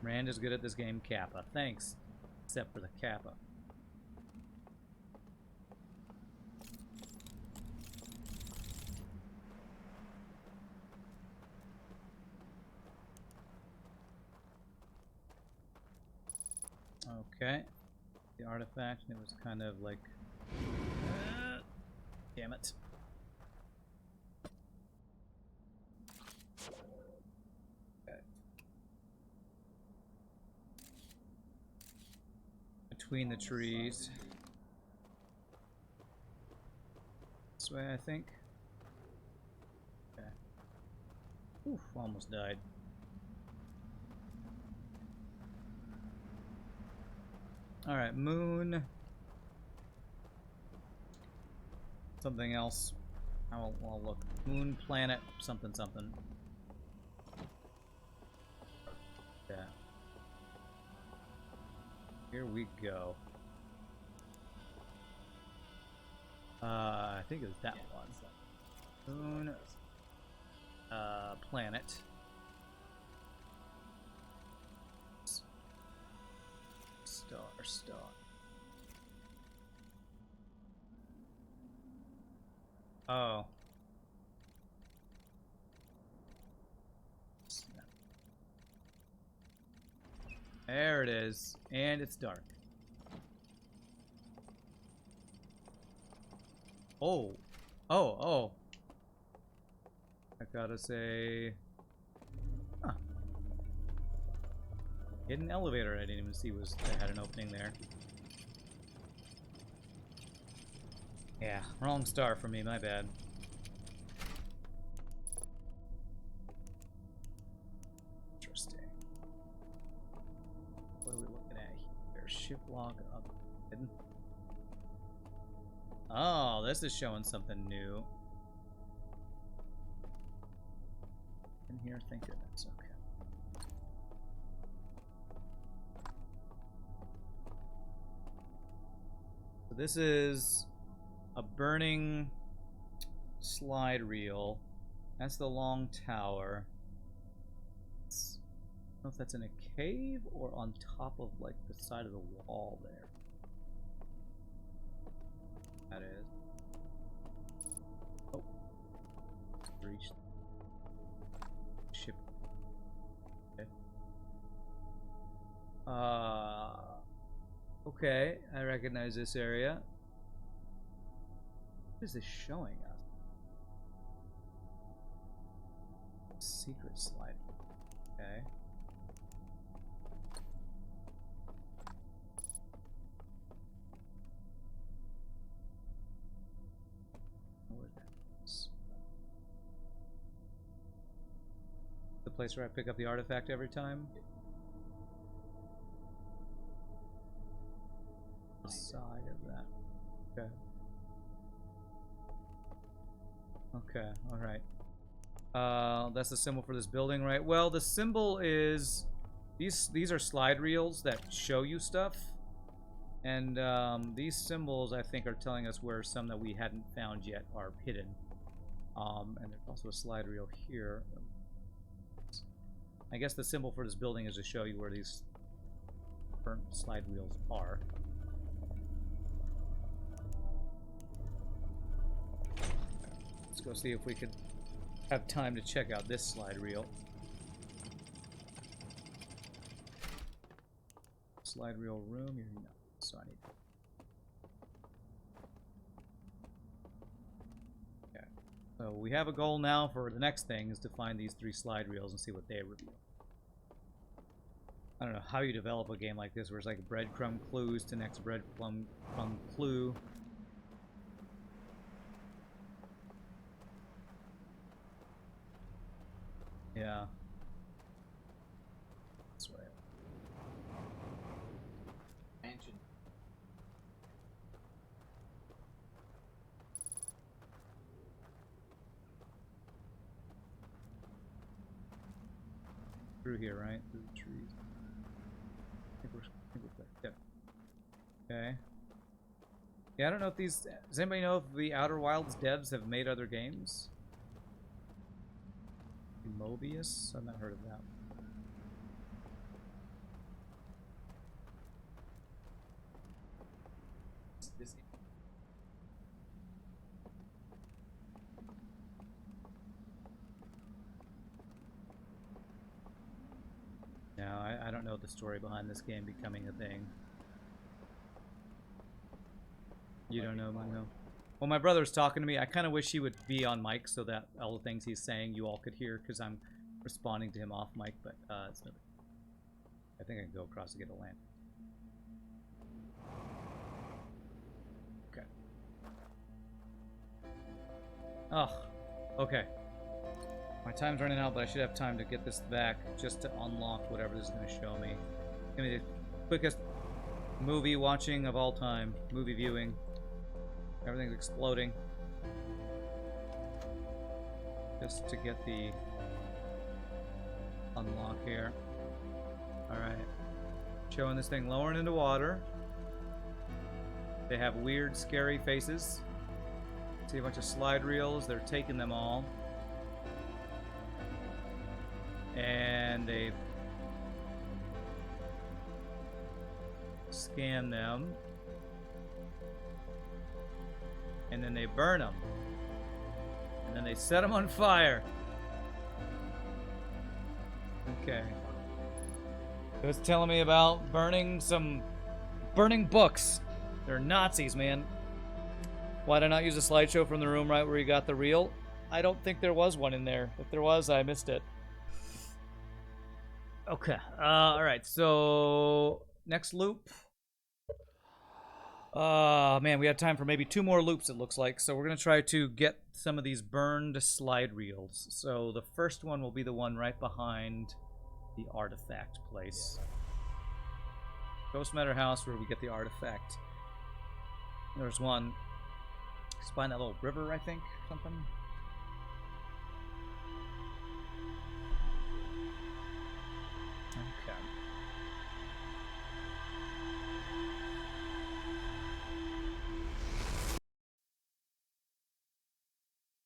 Rand is good at this game, Kappa. Thanks. Except for the Kappa. Okay. The artifact, and it was kind of like... damn it. Okay. Between the trees. This way, I think. Okay. Oof, almost died. Alright, moon. Something else. I'll look. Moon, planet, something, something. Yeah. Here we go. I think it was that one. Moon. Planet. Star. Oh. Snap. There it is. And it's dark. Oh. Oh. I gotta say... Huh. Hidden elevator I didn't even see that had an opening there. Yeah, wrong star for me, my bad. Interesting. What are we looking at here? Ship log up. Oh, this is showing something new. In here, thank goodness. Okay. So this is a burning slide reel. That's the long tower. I don't know if that's in a cave or on top of like the side of the wall there. That is. Oh. Reached. Ship. Okay. Okay, I recognize this area. What is this showing us? Secret slide. Okay. Where that is. The place where I pick up the artifact every time? The side of that. Okay. Okay, alright. That's the symbol for this building, right? Well, the symbol is... These are slide reels that show you stuff. And these symbols, I think, are telling us where some that we hadn't found yet are hidden. And there's also a slide reel here. I guess the symbol for this building is to show you where these burnt slide reels are. Let's go see if we could have time to check out this slide reel. Slide reel room, you're not, so I need. Okay. So we have a goal now for the next thing is to find these 3 slide reels and see what they reveal. I don't know how you develop a game like this where it's like breadcrumb clues to next breadcrumb clue. Yeah. This way. Mansion. Through here, right? Through the trees. I think we're clear. Yep. Okay. Yeah, I don't know if these... Does anybody know if the Outer Wilds devs have made other games? Mobius? I've not heard of that. This No, I don't know the story behind this game becoming a thing. You don't know, no. Well, my brother's talking to me. I kind of wish he would be on mic so that all the things he's saying you all could hear, because I'm responding to him off mic, but it's no. I think I can go across to get a lamp. Okay. Oh, okay. My time's running out, but I should have time to get this back just to unlock whatever this is going to show me. It's going to be the quickest movie watching of all time. Movie viewing. Everything's exploding. Just to get the unlock here. Alright. Showing this thing lowering into water. They have weird, scary faces. See a bunch of slide reels. They're taking them all. And they scan them. And then they burn them. And then they set them on fire. Okay. It was telling me about burning books. They're Nazis, man. Why did I not use a slideshow from the room right where you got the reel? I don't think there was one in there. If there was, I missed it. Okay. Alright, so next loop. Man, we have time for maybe 2 more loops, it looks like. So we're going to try to get some of these burned slide reels. So the first one will be the one right behind the artifact place. Ghost Matter House, where we get the artifact. There's one. It's behind that little river, I think, something. Okay.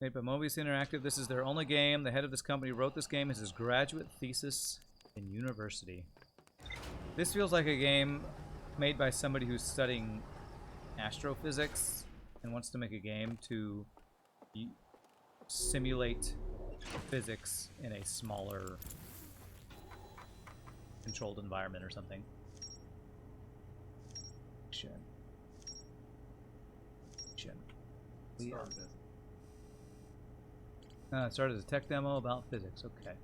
Made by Mobius Interactive. This is their only game. The head of this company wrote this game as his graduate thesis in university. This feels like a game made by somebody who's studying astrophysics and wants to make a game to simulate physics in a smaller controlled environment or something. Shit. It started as a tech demo about physics. Okay.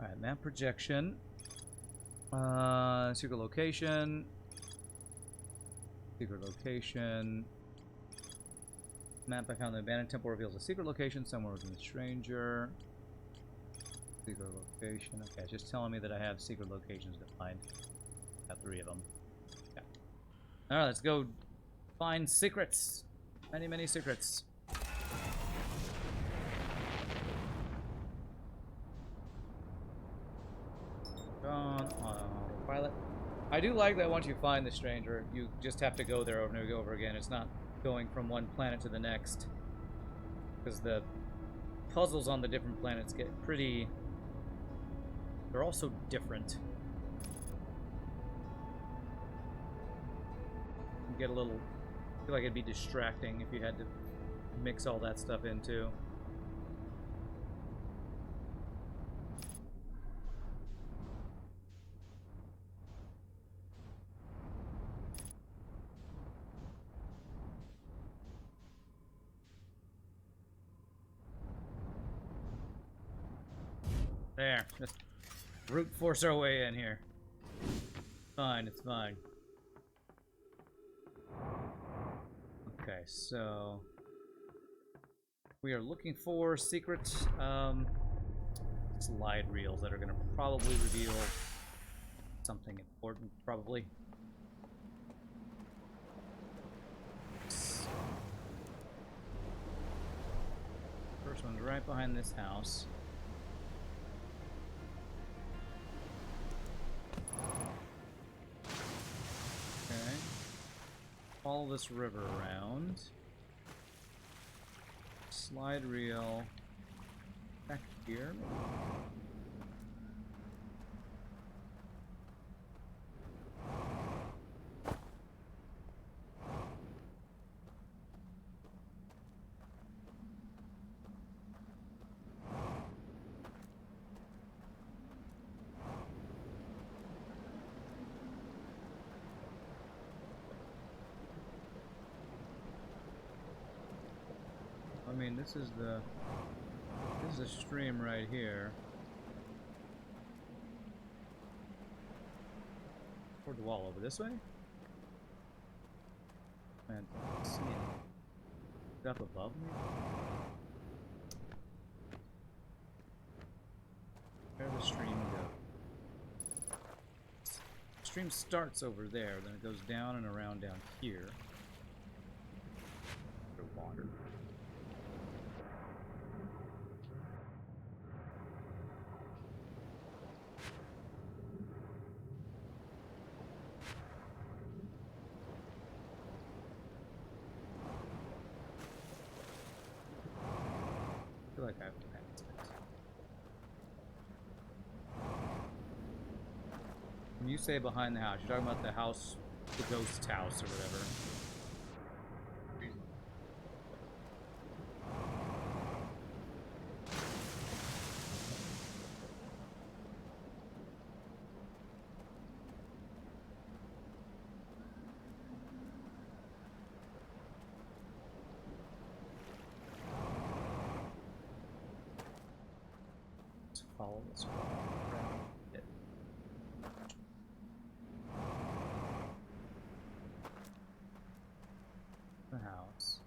Alright, map projection. Secret location. Secret location. Map I found in the abandoned temple reveals a secret location somewhere within the stranger. Secret location. Okay, it's just telling me that I have secret locations to find. Got 3 of them. Okay. Alright, let's go find secrets. Many, many secrets. On autopilot. I do like that once you find the stranger, you just have to go there over and over again. It's not going from one planet to the next. Because the puzzles on the different planets get pretty... They're also different. You get a little... I feel like it'd be distracting if you had to mix all that stuff in too. There, just brute force our way in here. Fine, it's fine. Okay, so we are looking for secret slide reels that are going to probably reveal something important, probably. First one's right behind this house. follow this river around. Slide reel back here, maybe. I mean, this is a stream right here. Toward the wall over this way? Man, I don't see it. Is it up above me? Where the stream goes. The stream starts over there, then it goes down and around down here. For water. I feel like I've passed it. When you say behind the house, you're talking about the house, the ghost house or whatever. Follow this wall around it. The house.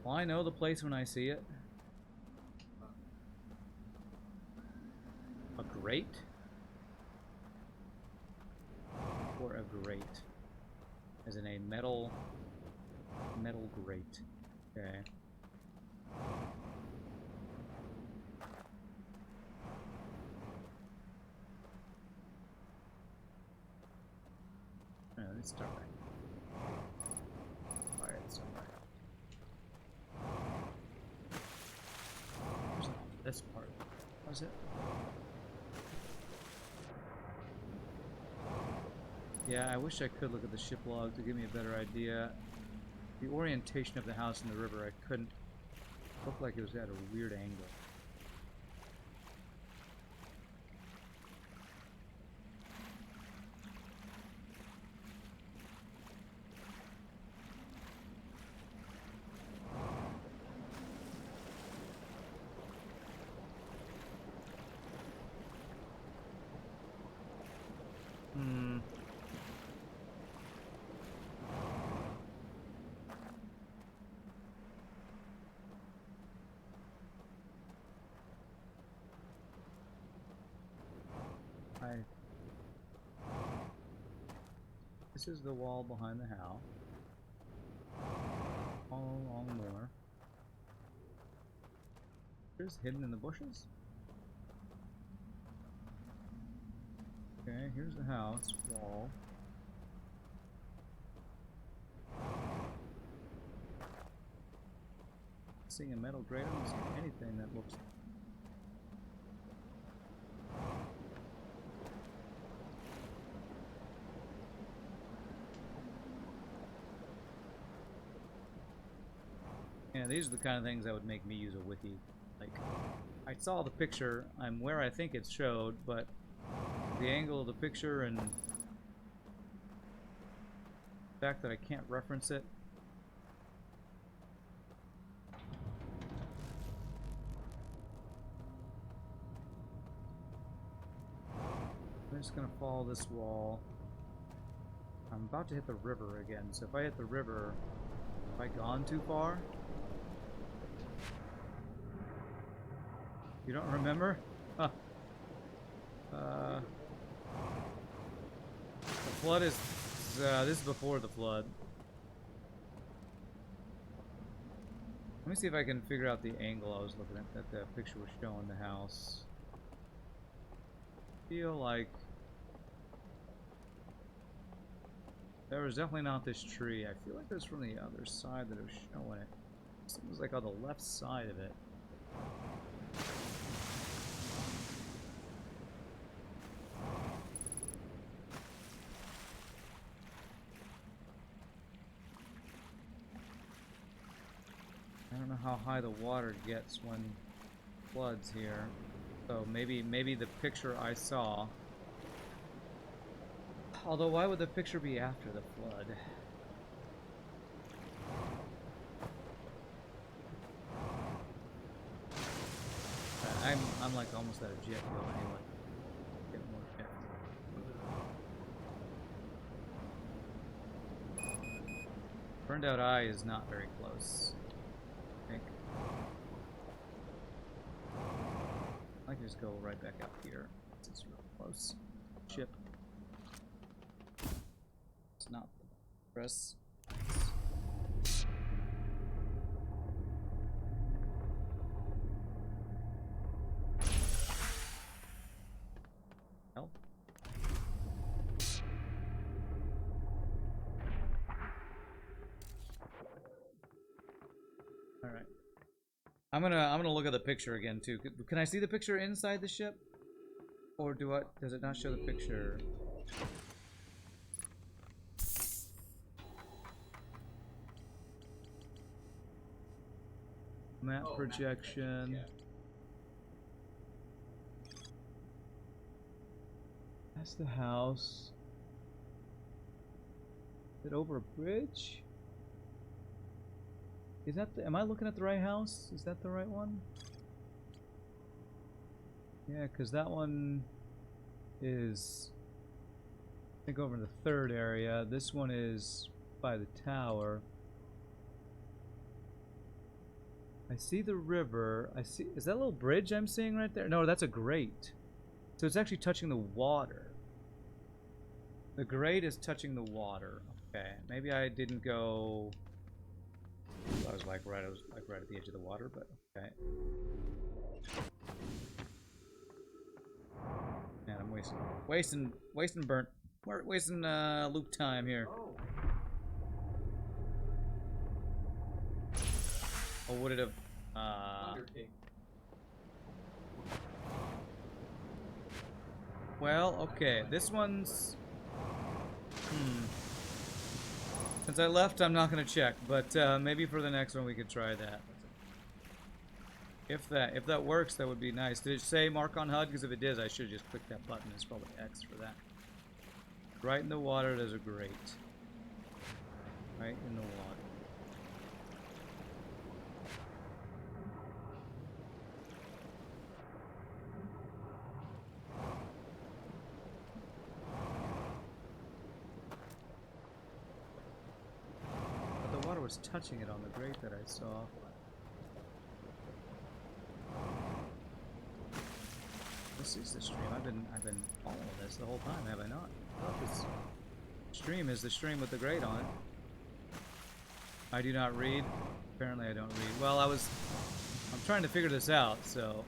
Well, I know the place when I see it. A grate? Or a grate? As in a metal grate. Okay. Let's start right. Alright, let's start right. This part. Was it? Yeah, I wish I could look at the ship log to give me a better idea. The orientation of the house in the river, I couldn't. Looked like it was at a weird angle. This is the wall behind the house. All along more. Here's hidden in the bushes. Okay, here's the house wall. Seeing a metal grate, I'm not seeing anything that looks. Yeah, these are the kind of things that would make me use a wiki. Like, I saw the picture, I'm where I think it's showed, but the angle of the picture and the fact that I can't reference it. I'm just gonna follow this wall. I'm about to hit the river again, so if I hit the river, have I gone too far? You don't remember? Huh. The flood is... this is before the flood. Let me see if I can figure out the angle I was looking at that the picture was showing the house. Feel like there was definitely not this tree. I feel like it was from the other side that it was showing it. It was like on the left side of it. I don't know how high the water gets when it floods here. So maybe the picture I saw. Although why would the picture be after the flood? I'm like almost out of jet fuel anyway. Get more jet. Burned out eye is not very close. I think. I can just go right back up here. It's real close. Ship. It's not the press. Help. All right. I'm gonna look at the picture again too. Can I see the picture inside the ship, or does it not show the picture? Map projection. Yeah. That's the house. Is it over a bridge? Is that am I looking at the right house? Is that the right one? Yeah, because that one is, I think, over in the third area. This one is by the tower. I see the river. I see, is that a little bridge I'm seeing right there? No, that's a grate. So it's actually touching the water. The grate is touching the water. Okay, maybe I didn't go. I was like right at the edge of the water, but okay. Man, I'm wasting burnt. We're wasting loop time here. Or would it have? Well, okay. This one's. Since I left, I'm not gonna check, but maybe for the next one we could try that. If that works, that would be nice. Did it say mark on HUD? Because if it did, I should have just clicked that button. It's probably X for that. Right in the water, there's a grate. Right in the water. But the water was touching it on the grate that I saw. This is the stream. I've been following this the whole time, have I not? I thought this stream is the stream with the grate on it. I do not read. Apparently I don't read. Well, I'm trying to figure this out, so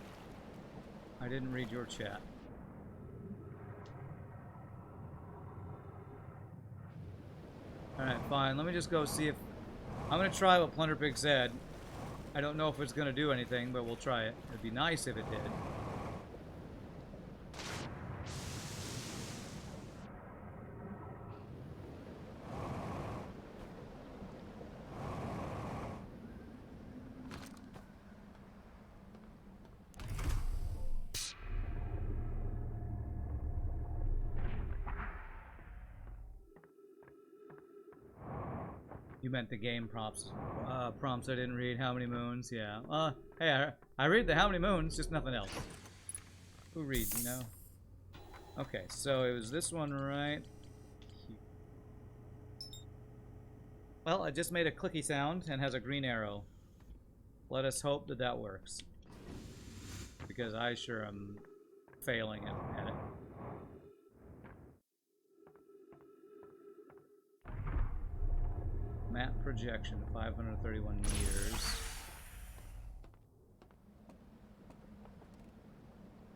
I didn't read your chat. Alright, fine. Let me just go see if... I'm going to try what Plunderpig said. I don't know if it's going to do anything, but we'll try it. It'd be nice if it did. You meant the game prompts I didn't read. How many moons? Yeah. Hey, I read the how many moons, just nothing else. Who reads, you know? Okay, so it was this one right here. Well, it just made a clicky sound and has a green arrow. Let us hope that that works. Because I sure am failing at it. Map projection, 531 meters.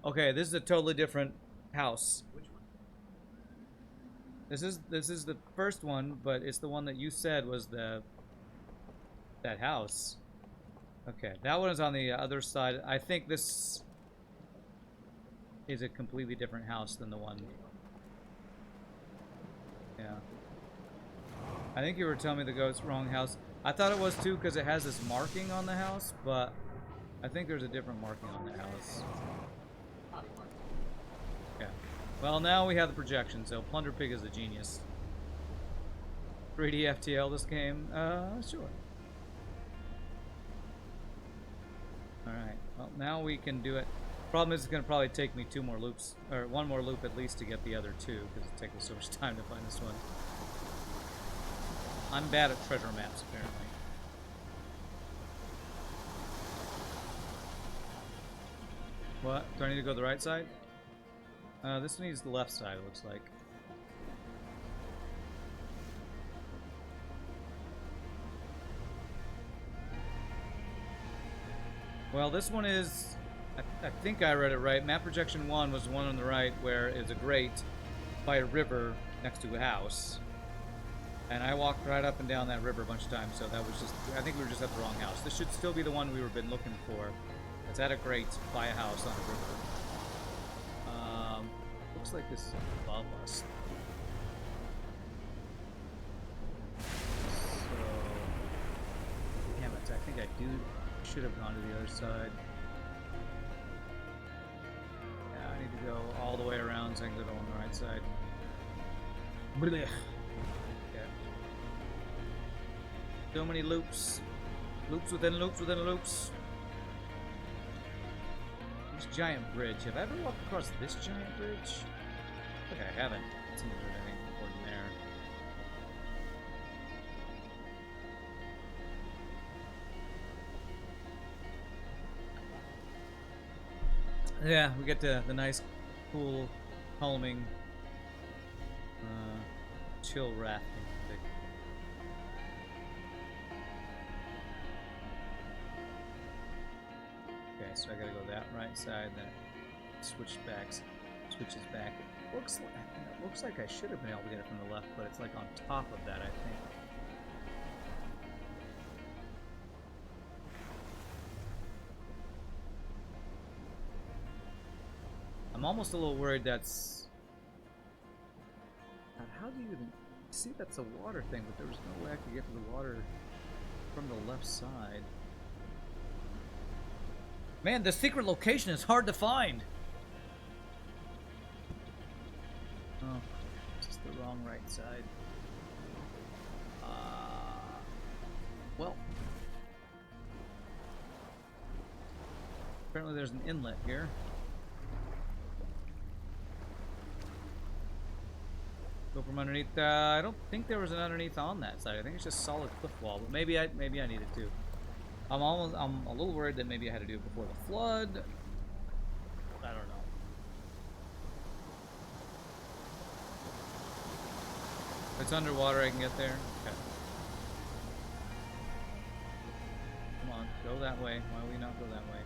Okay, this is a totally different house. Which one? This is the first one, but it's the one that you said was that house. Okay, that one is on the other side. I think this is a completely different house than the one. Yeah. I think you were telling me to go wrong house. I thought it was too because it has this marking on the house, but I think there's a different marking on the house. Yeah. Well, now we have the projection, so Plunder Pig is a genius. 3D FTL this game? Sure. Alright, well, now we can do it. Problem is, it's going to probably take me 2 more loops, or 1 more loop at least to get the other 2, because it takes me so much time to find this one. I'm bad at treasure maps, apparently. What? Do I need to go the right side? This needs the left side, it looks like. Well, this one is... I think I read it right. Map projection 1 was the one on the right where it's a grate by a river next to a house. And I walked right up and down that river a bunch of times, so that was just... I think we were just at the wrong house. This should still be the one we've been looking for. It's at a grate by a house on a river. Looks like this is above us. So... Damn it, I think I should have gone to the other side. Yeah, I need to go all the way around so I can go on the right side. Blech. Okay. So many loops. Loops within loops within loops. This giant bridge. Have I ever walked across this giant bridge? I think I haven't. It seems there's anything important there. Yeah, we get to the nice, cool, calming, chill rafting. Okay, so I gotta go that right side, then switches back. It looks like I should have been able to get it from the left, but it's like on top of that, I think. I'm almost a little worried that's... God, how do you even... See, that's a water thing, but there was no way I could get to the water from the left side. Man, the secret location is hard to find! Oh, this is the wrong right side. Well... Apparently there's an inlet here. Go from underneath. I don't think there was an underneath on that side. I think it's just solid cliff wall, but maybe I needed to. I'm a little worried that maybe I had to do it before the flood. I don't know. If it's underwater, I can get there. Okay. Come on, go that way. Why would we not go that way?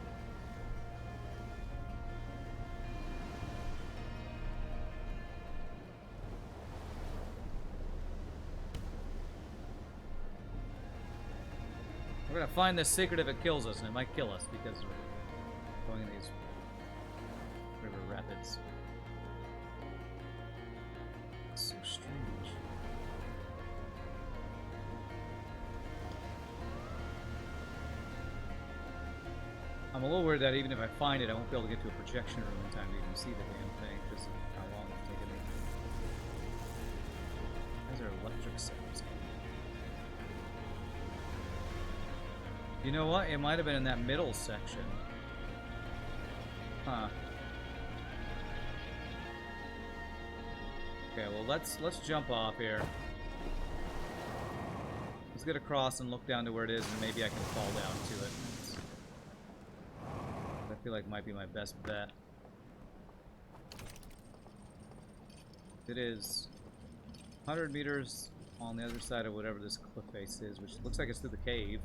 We're gonna find this secret if it kills us, and it might kill us because we're going in these river rapids. It's so strange. I'm a little worried that even if I find it, I won't be able to get to a projection room in time to even see the damn thing because of how long it's taken me. Those are electric sounds. You know what? It might have been in that middle section. Huh. Okay, well let's jump off here. get across and look down to where it is, and maybe I can fall down to it. I feel like might be my best bet. It is 100 meters on the other side of whatever this cliff face is, which looks like it's through the cave.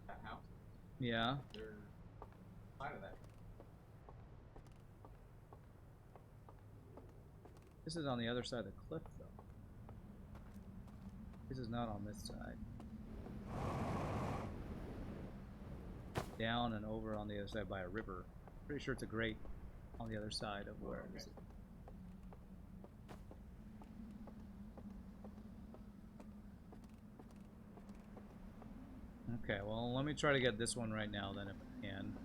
That house? Yeah. They're out of that. This is on the other side of the cliff, though. This is not on this side. Down and over on the other side by a river. Pretty sure it's a grate on the other side of where it is. Okay, well, let me try to get this one right now, then, if I can.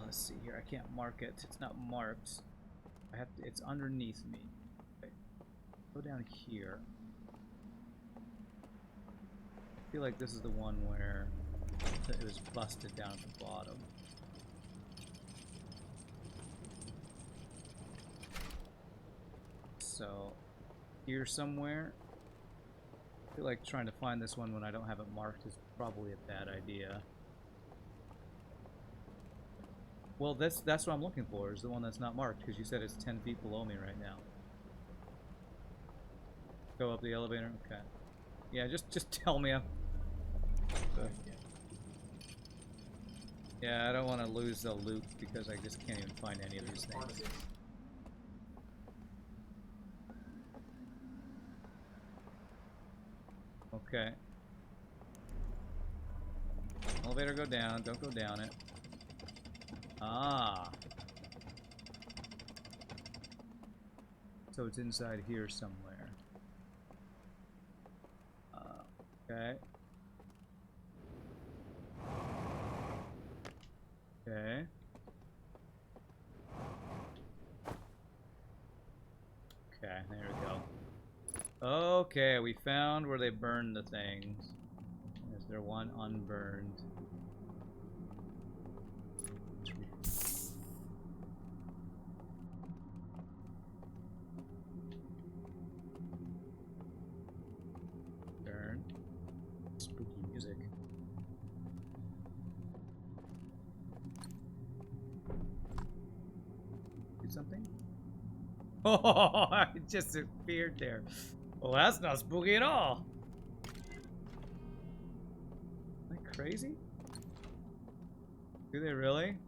Let's see here. I can't mark it. It's not marked. I have to. It's underneath me. Okay. Go down here. I feel like this is the one where it was busted down at the bottom. So, here somewhere. I feel like trying to find this one when I don't have it marked is probably a bad idea. Well, that's what I'm looking for, is the one that's not marked, because you said it's 10 feet below me right now. Go up the elevator? Okay. Yeah, just tell me. Yeah, I don't want to lose the loot because I just can't even find any of these things. Okay. Elevator, go down. Don't go down it. Ah. So it's inside here somewhere. Okay. Okay. Okay, there we go. Okay, we found where they burned the things. Is there one unburned? Burn. Spooky music. Do something? Oh, it just appeared there. Well, that's not spooky at all. Am I crazy? Do they really?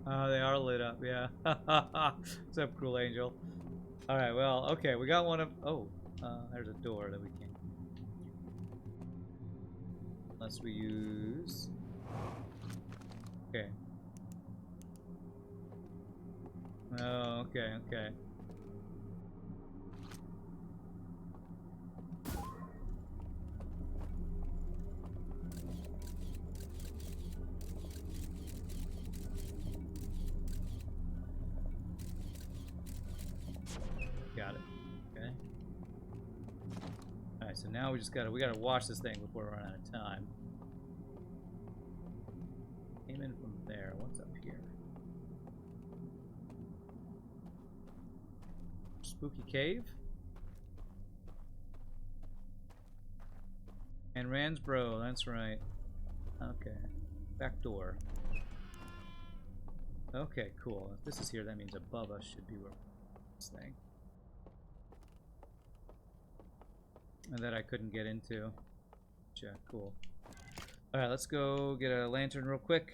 Oh, they are lit up, yeah. What's up, Cruel Angel? Alright, well, okay, we got one of... Oh, there's a door that we can't... Unless we use... Okay. Oh, okay, okay. Got it. Okay. Alright, so now we gotta watch this thing before we run out of time. Came in from there. What's up here? Spooky cave? And Ransbro, that's right. Okay. Back door. Okay, cool. If this is here, that means above us should be where this thing. And that I couldn't get into. Yeah, cool. Alright, let's go get a lantern real quick.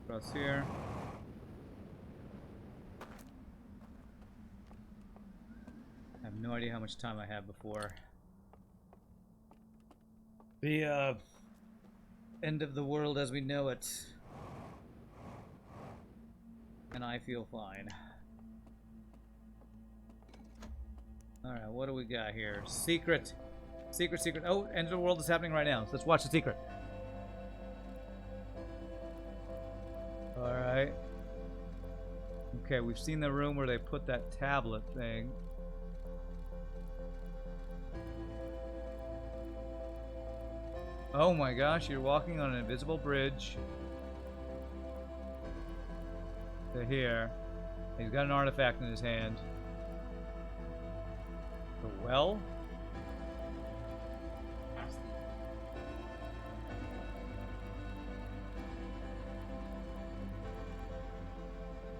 Across here. I have no idea how much time I have before the end of the world as we know it. And I feel fine. Alright, what do we got here? Secret. Secret, secret. Oh, end of the world is happening right now. So let's watch the secret. Alright. Okay, we've seen the room where they put that tablet thing. Oh my gosh, you're walking on an invisible bridge to here. He's got an artifact in his hand. The well? Past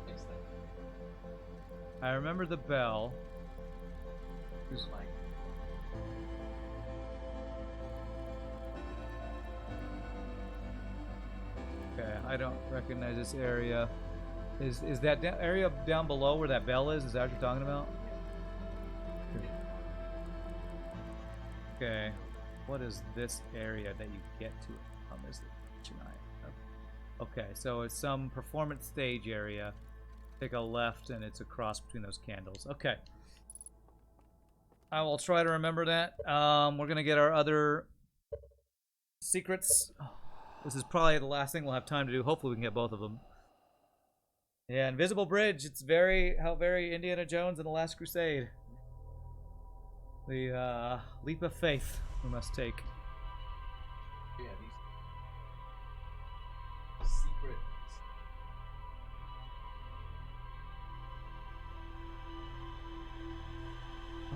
the. It's the. I remember the bell. Who's Like. Okay, I don't recognize this area. Is that area down below where that bell is? Is that what you're talking about? Okay. What is this area that you get to from? Is the kitchen item? Okay, so it's some performance stage area. Take a left and it's a cross between those candles. Okay. I will try to remember that. We're gonna get our other secrets. This is probably the last thing we'll have time to do. Hopefully we can get both of them. Yeah, Invisible Bridge. It's very Indiana Jones and the Last Crusade. The leap of faith we must take. Yeah, these secret.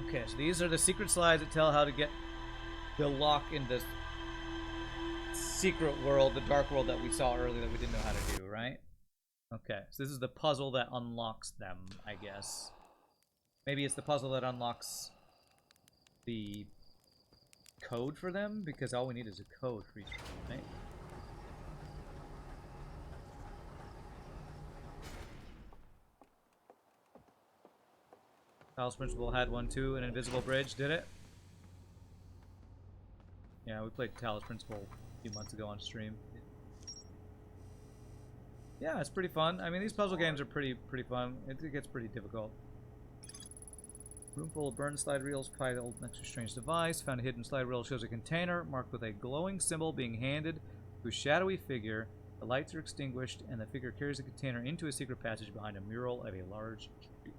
Okay, so these are the secret slides that tell how to get the lock in this secret world, the dark world that we saw earlier that we didn't know how to do, right? Okay, so this is the puzzle that unlocks them, I guess. Maybe it's the puzzle that unlocks the code for them, because all we need is a code for each one, right? Talos Principle had one too, an invisible bridge, did it? Yeah, we played Talos Principle a few months ago on stream. Yeah, it's pretty fun. I mean, these puzzle games are pretty fun. It gets pretty difficult. Room full of burned slide reels piled next to a strange device. Found a hidden slide reel shows a container marked with a glowing symbol being handed to a shadowy figure. The lights are extinguished, and the figure carries the container into a secret passage behind a mural of a large tree.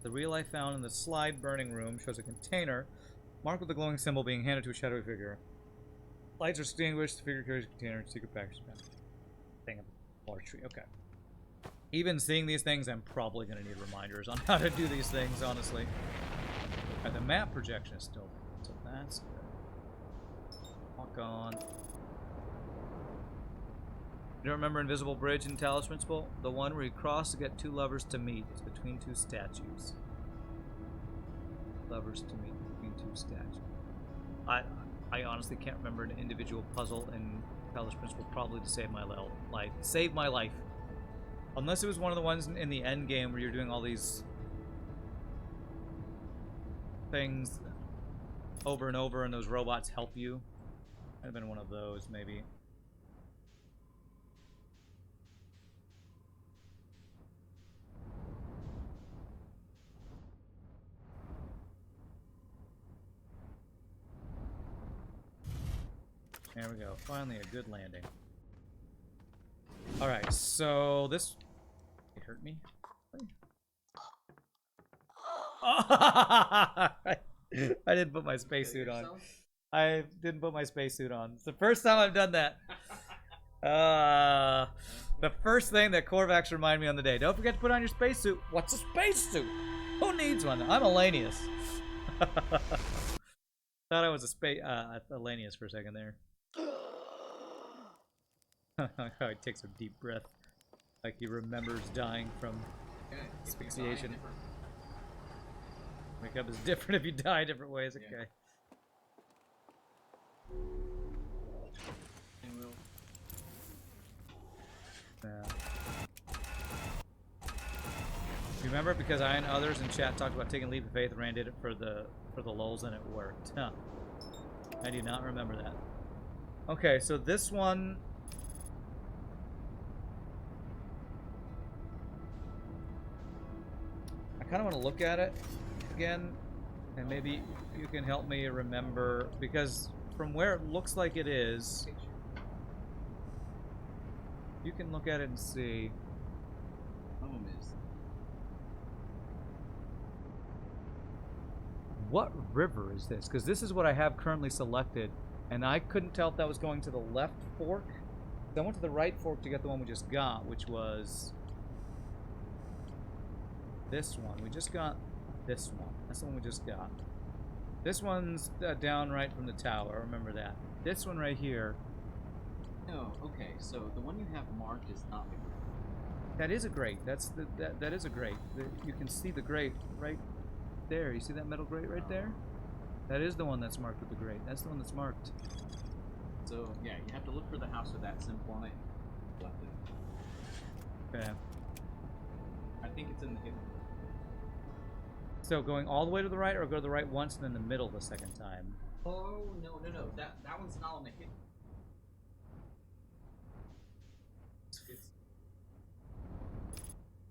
The reel I found in the slide burning room shows a container marked with a glowing symbol being handed to a shadowy figure. Lights are extinguished, the figure carries a container, secret package. Thing of a large tree. Okay. Even seeing these things, I'm probably going to need reminders on how to do these things, honestly. Right, the map projection is still there, so that's good. Walk on. You don't remember Invisible Bridge in Talos Principle? The one where you cross to get two lovers to meet. It's between two statues. Lovers to meet between two statues. I honestly can't remember an individual puzzle in Talos Principle probably to save my life. Save my life. Unless it was one of the ones in the end game where you're doing all these things over and over and those robots help you. Might have been one of those, maybe. There we go. Finally a good landing. Alright, so this... It hurt me? I didn't put my spacesuit on. I didn't put my spacesuit on. It's the first time I've done that. The first thing that Korvax reminded me on the day. Don't forget to put on your spacesuit. What's a spacesuit? Who needs one? I'm Elanius. Thought I was a Elanius for a second there. He takes a deep breath, like he remembers dying from asphyxiation. Wake up is different if you die different ways. Okay. Remember, because I and others in chat talked about taking a leap of faith. Rand did it for the lulz, and it worked. Huh. I do not remember that. Okay, so this one. I kind of want to look at it again, and maybe you can help me remember, because from where it looks like it is, You can look at it and see. Problem is, What river is this? Because this is what I have currently selected, and I couldn't tell if that was going to the left fork. I went to the right fork to get the one we just got, which was this one. We just got this one. That's the one we just got. This one's down right from the tower. Remember that. This one right here. no. Okay, so the one you have marked is not the grate. That is a grate. That is a grate. You can see the grate right there. You see that metal grate right there? That is the one that's marked with the grate. That's the one that's marked. So yeah, you have to look for the house with that symbol on it. Left it. Okay. I think it's in the hidden. So going all the way to the right, or go to the right once and then the middle the second time? Oh no. That one's not on the hidden.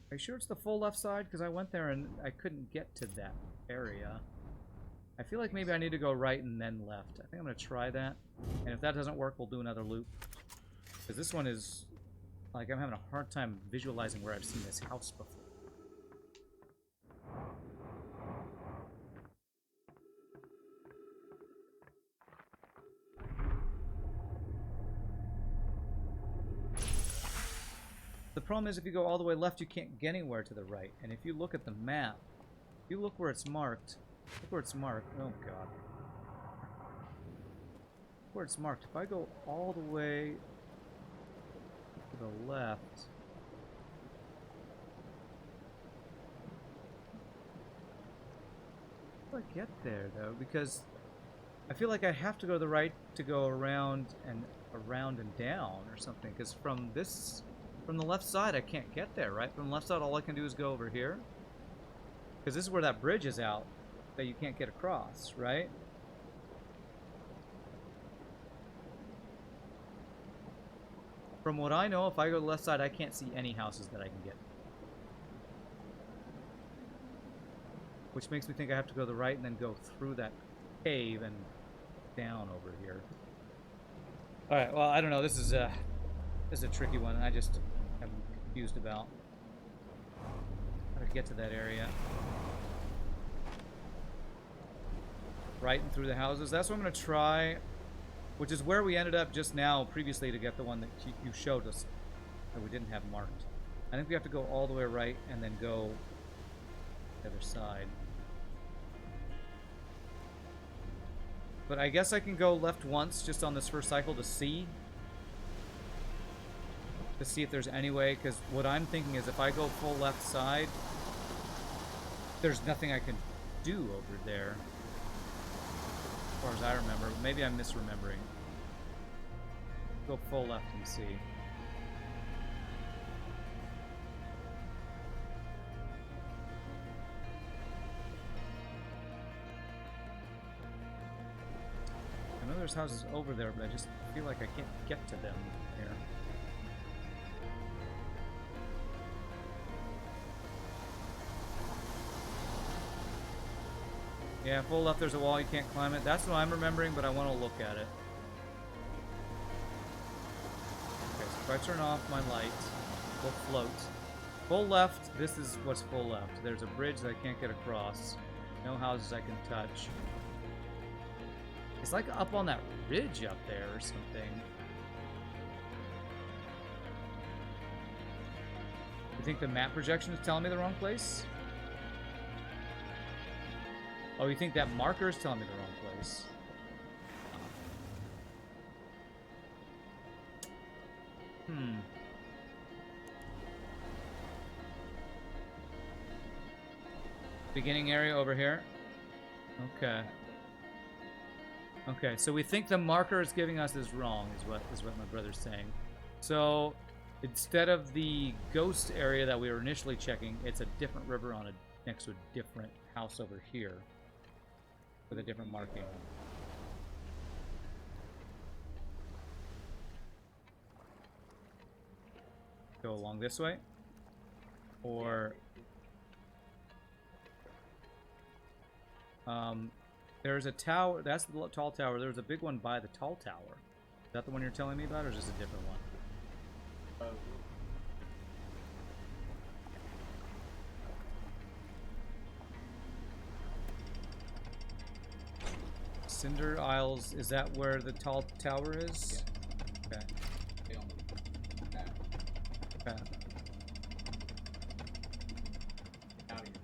Are you sure it's the full left side? Because I went there and I couldn't get to that area. I feel like maybe I need to go right and then left. I think I'm going to try that. And if that doesn't work, we'll do another loop. Because this one is... like, I'm having a hard time visualizing where I've seen this house before. The problem is if you go all the way left, you can't get anywhere to the right. And if you look at the map, if you look where it's marked, look where it's marked. Oh, God. Look where it's marked. If I go all the way to the left... how do I get there, though? Because I feel like I have to go to the right to go around and down or something. Because from this... from the left side, I can't get there, right? From the left side, all I can do is go over here. Because this is where that bridge is out that you can't get across, right? From what I know, if I go to the left side, I can't see any houses that I can get. Which makes me think I have to go to the right and then go through that cave and down over here. Alright, well, I don't know. This is a tricky one. I just am confused about how to get to that area. Right and through the houses. That's what I'm going to try. Which is where we ended up just now previously to get the one that you showed us that we didn't have marked. I think we have to go all the way right and then go the other side. But I guess I can go left once just on this first cycle to see if there's any way, because what I'm thinking is if I go full left side, there's nothing I can do over there. As far as I remember. Maybe I'm misremembering. Go full left and see. I know there's houses over there, but I just feel like I can't get to them here. Yeah, full left there's a wall, you can't climb it. That's what I'm remembering, but I want to look at it. Okay, so if I turn off my light, we'll float. Full left, this is what's full left. There's a bridge that I can't get across. No houses I can touch. It's like up on that ridge up there or something. You think the map projection is telling me the wrong place? Oh, you think that marker is telling me the wrong place? Beginning area over here? Okay. Okay, so we think the marker is giving us is wrong, is what my brother's saying. So, instead of the ghost area that we were initially checking, it's a different river on next to a different house over here. With a different marking. Go along this way? Or... there's a tower. That's the tall tower. There's a big one by the tall tower. Is that the one you're telling me about, or is this a different one? Oh, Cinder Isles, is that where the tall tower is? yeah. Okay. They only that. Okay. Out of here.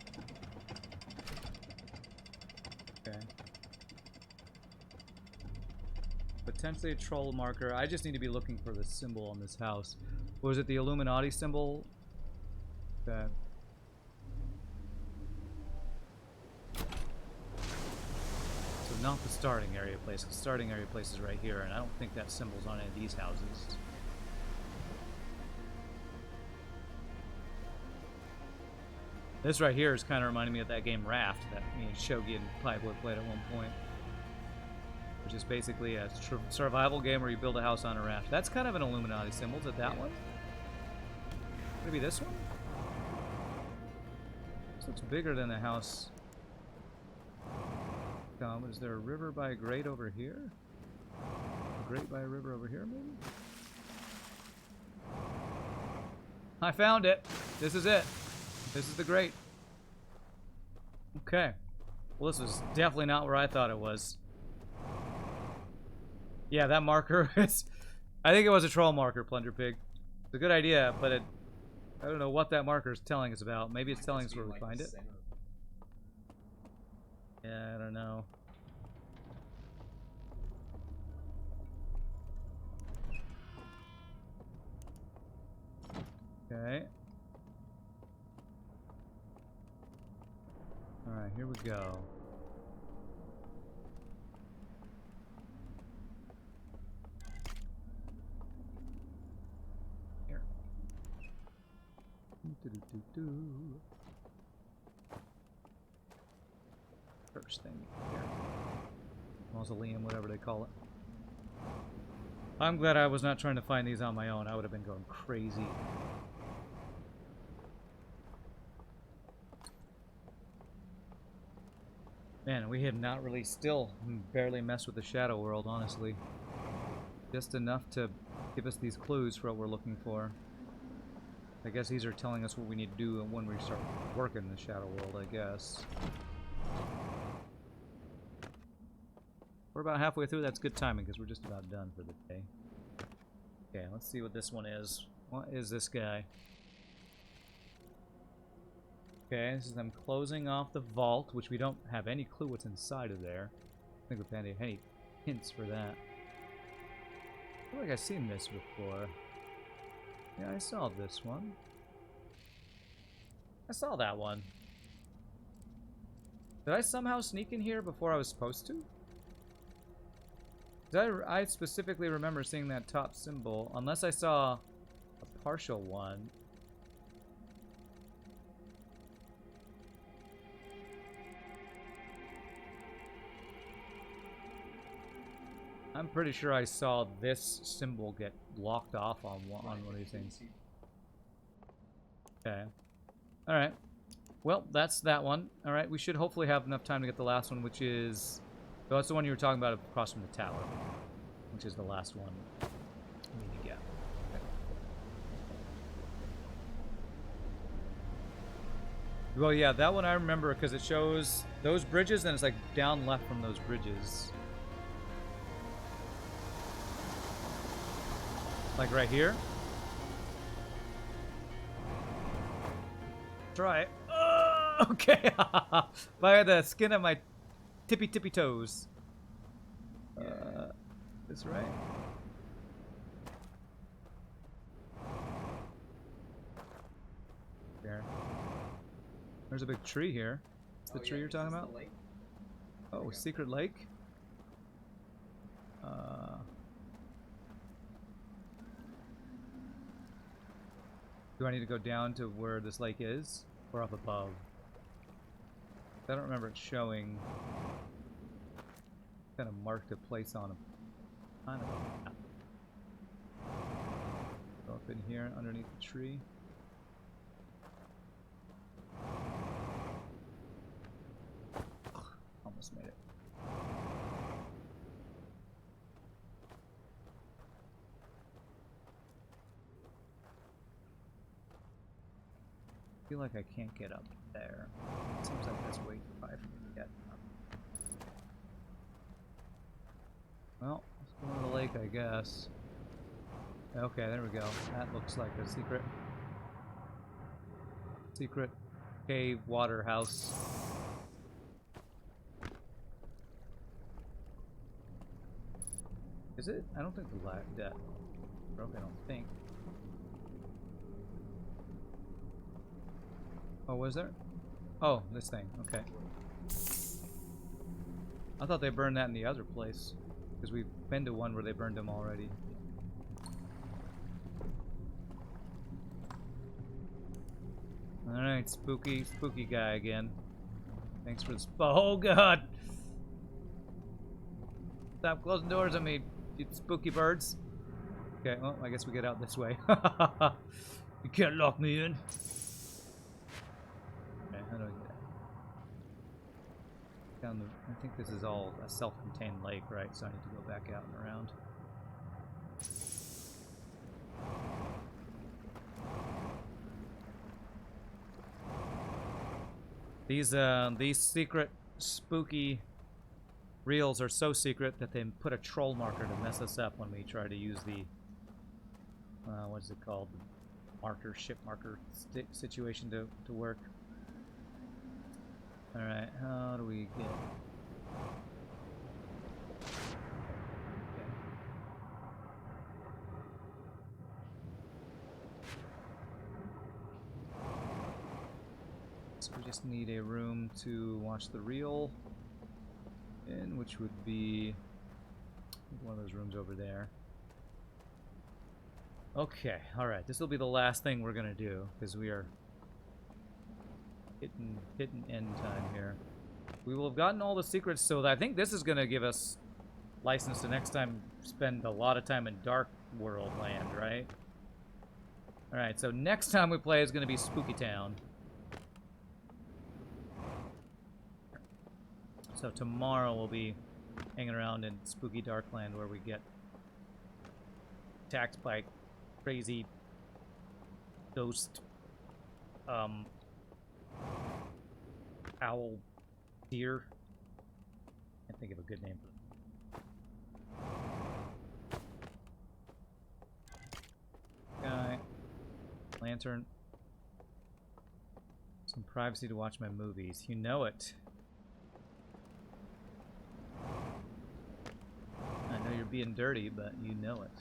Okay. Potentially a troll marker. I just need to be looking for the symbol on this house. Was it the Illuminati symbol? Okay. So not the starting area place. The starting area place is right here, and I don't think that symbol's on any of these houses. This right here is kind of reminding me of that game Raft that me and Shogi and Playboy played at one point. Which is basically a survival game where you build a house on a raft. That's kind of an Illuminati symbol. Is it that one? Maybe this one? This looks bigger than the house. Is there a river by a grate over here? A grate by a river over here, maybe? I found it. This is it. This is the grate. Okay. Well, this was definitely not where I thought it was. Yeah, that marker is... I think it was a troll marker, Plunger Pig. It's a good idea, but I don't know what that marker is telling us about. Maybe it's telling us where we find it. Yeah, I don't know. Okay. Alright, here we go. Here. First thing here. Mausoleum, whatever they call it. I'm glad I was not trying to find these on my own. I would have been going crazy. Man, we have not really still barely messed with the shadow world, honestly. Just enough to give us these clues for what we're looking for. I guess these are telling us what we need to do when we start working the shadow world, I guess. We're about halfway through. That's good timing because we're just about done for the day. Okay, let's see what this one is. What is this guy? Okay, this is them closing off the vault, which we don't have any clue what's inside of there. I think we've had any hints for that. I feel like I've seen this before. Yeah, I saw this one. I saw that one. Did I somehow sneak in here before I was supposed to? I specifically remember seeing that top symbol, unless I saw a partial one. I'm pretty sure I saw this symbol get locked off on one of these things. Okay. Alright. Well, that's that one. Alright, we should hopefully have enough time to get the last one, which is... So that's the one you were talking about across from the tower. Which is the last one we need to get. Okay. Well, yeah, that one I remember because it shows those bridges and it's like down left from those bridges. Like right here. Try it. Okay. By the skin of my tippy toes. This right? There. There's a big tree here. What's the tree you're talking about? Oh, secret lake? Do I need to go down to where this lake is? Or up above? I don't remember it showing. Kind of marked a place on a kind of a map. Go up in here underneath the tree. Almost made it. feel like I can't get up there. It seems like that's way too high for me to get up. Well, let's go to the lake, I guess. Okay, there we go. That looks like a secret cave water house. Is it? I don't think the that broke. I don't think. Oh, was there? Oh, this thing. Okay. I thought they burned that in the other place, because we've been to one where they burned them already. Alright, spooky guy again. Thanks for the oh god! Stop closing doors on me, you spooky birds. Okay, well, I guess we get out this way. You can't lock me in. Okay, how do I get out? Down the, I think this is all a self-contained lake, right? So I need to go back out and around. These secret spooky reels are so secret that they put a troll marker to mess us up when we try to use the what is it called? Marker, ship marker situation to work. Alright, how do we get... Okay. So we just need a room to watch the reel in, which would be one of those rooms over there. Okay, alright, this will be the last thing we're gonna do, because we are hitting end time here. We will have gotten all the secrets, so that I think this is gonna give us license to next time spend a lot of time in Dark World land, right? Alright, so next time we play is gonna be Spooky Town. So tomorrow we'll be hanging around in Spooky Darkland where we get attacked by crazy ghost owl deer. Can't think of a good name for them. Guy. Lantern. Some privacy to watch my movies. You know it. I know you're being dirty, but you know it.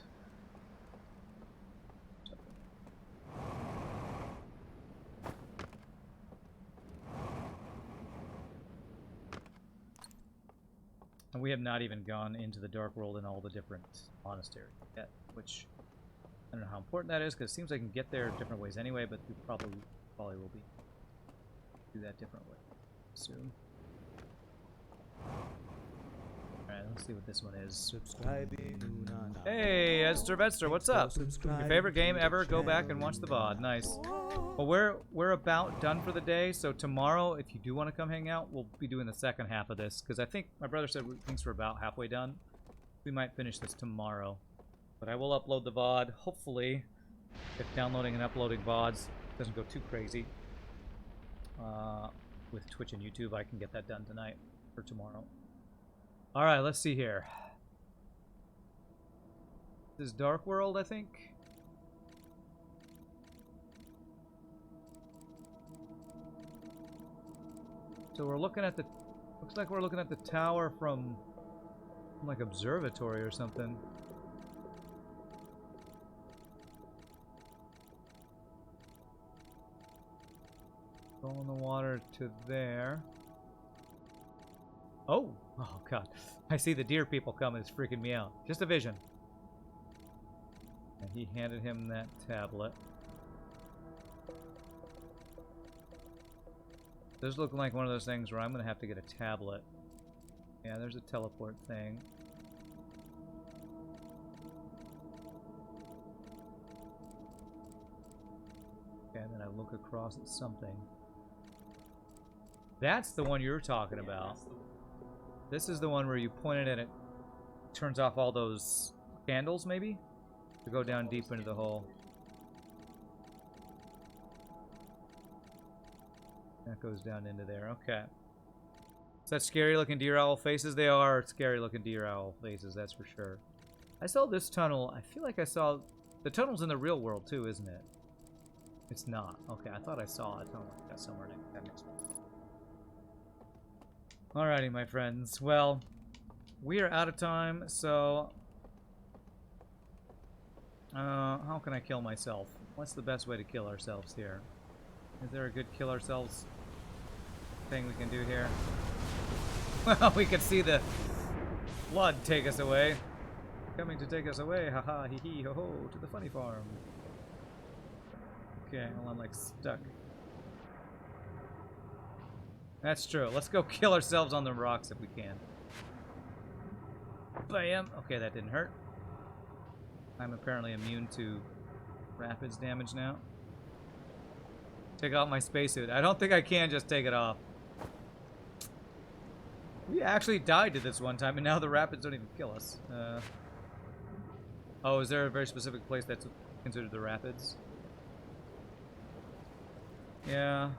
And we have not even gone into the Dark World and all the different monasteries yet, which I don't know how important that is, because it seems I can get there different ways anyway, but we probably will be do that different way soon. Alright, let's see what this one is. Hey, Esther Vetster, what's up? Your favorite game ever? Go back and watch the VOD. Nice. Well, we're about done for the day, so tomorrow, if you do want to come hang out, we'll be doing the second half of this, because I think my brother said he thinks we're about halfway done. We might finish this tomorrow. But I will upload the VOD, hopefully, if downloading and uploading VODs doesn't go too crazy. With Twitch and YouTube, I can get that done tonight or tomorrow. Alright, let's see here. This is Dark World, I think. So we're looking at the... Looks like we're looking at the tower from like observatory or something. Go in the water to there. Oh! Oh god. I see the deer people coming. It's freaking me out. Just a vision. And he handed him that tablet. This is looking like one of those things where I'm going to have to get a tablet. Yeah, there's a teleport thing. Okay, and then I look across at something. That's the one you're talking about. This is the one where you point it and it turns off all those candles, maybe? To go down deep into the hole. That goes down into there. Okay. Is that scary looking deer owl faces? They are scary looking deer owl faces, that's for sure. I saw this tunnel. I feel like I saw... The tunnel's in the real world too, isn't it? It's not. Okay, I thought I saw a tunnel like that somewhere. That makes sense. Alrighty, my friends. Well, we are out of time, so... how can I kill myself? What's the best way to kill ourselves here? Is there a good kill ourselves thing we can do here? Well, we can see the flood take us away. Coming to take us away, haha, hee hee, ho ho, to the funny farm. Okay, well, I'm like stuck. That's true. Let's go kill ourselves on the rocks if we can. Bam! Okay, that didn't hurt. I'm apparently immune to rapids damage now. Take off my spacesuit. I don't think I can just take it off. We actually died to this one time, and now the rapids don't even kill us. Oh, is there a very specific place that's considered the rapids? Yeah.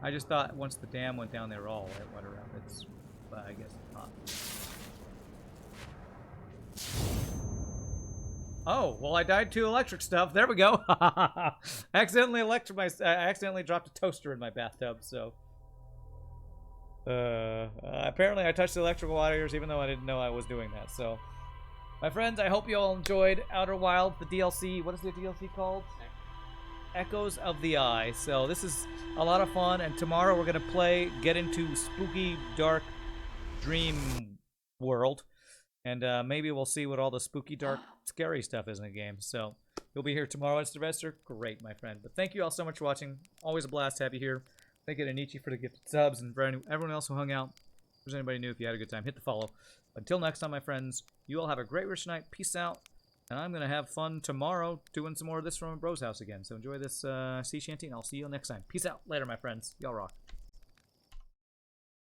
I just thought once the dam went down, they were all whitewater rapids. But I guess not. Oh, well, I died to electric stuff. There we go. I accidentally dropped a toaster in my bathtub, so... apparently I touched the electrical wires even though I didn't know I was doing that, so... My friends, I hope you all enjoyed Outer Wilds, the DLC. What is the DLC called? Echoes of the Eye. So this is a lot of fun, and tomorrow we're going to get into spooky, dark dream world. And maybe we'll see what all the spooky, dark, scary stuff is in the game. So you'll be here tomorrow, Sylvester. Great, my friend. But thank you all so much for watching. Always a blast to have you here. Thank you to Nietzsche for the gifted subs, and for everyone else who hung out. If there's anybody new, if you had a good time, hit the follow. Until next time, my friends, you all have a great rest night. Peace out. And I'm going to have fun tomorrow doing some more of this from a bro's house again. So enjoy this sea shanty, and I'll see you next time. Peace out. Later, my friends. Y'all rock.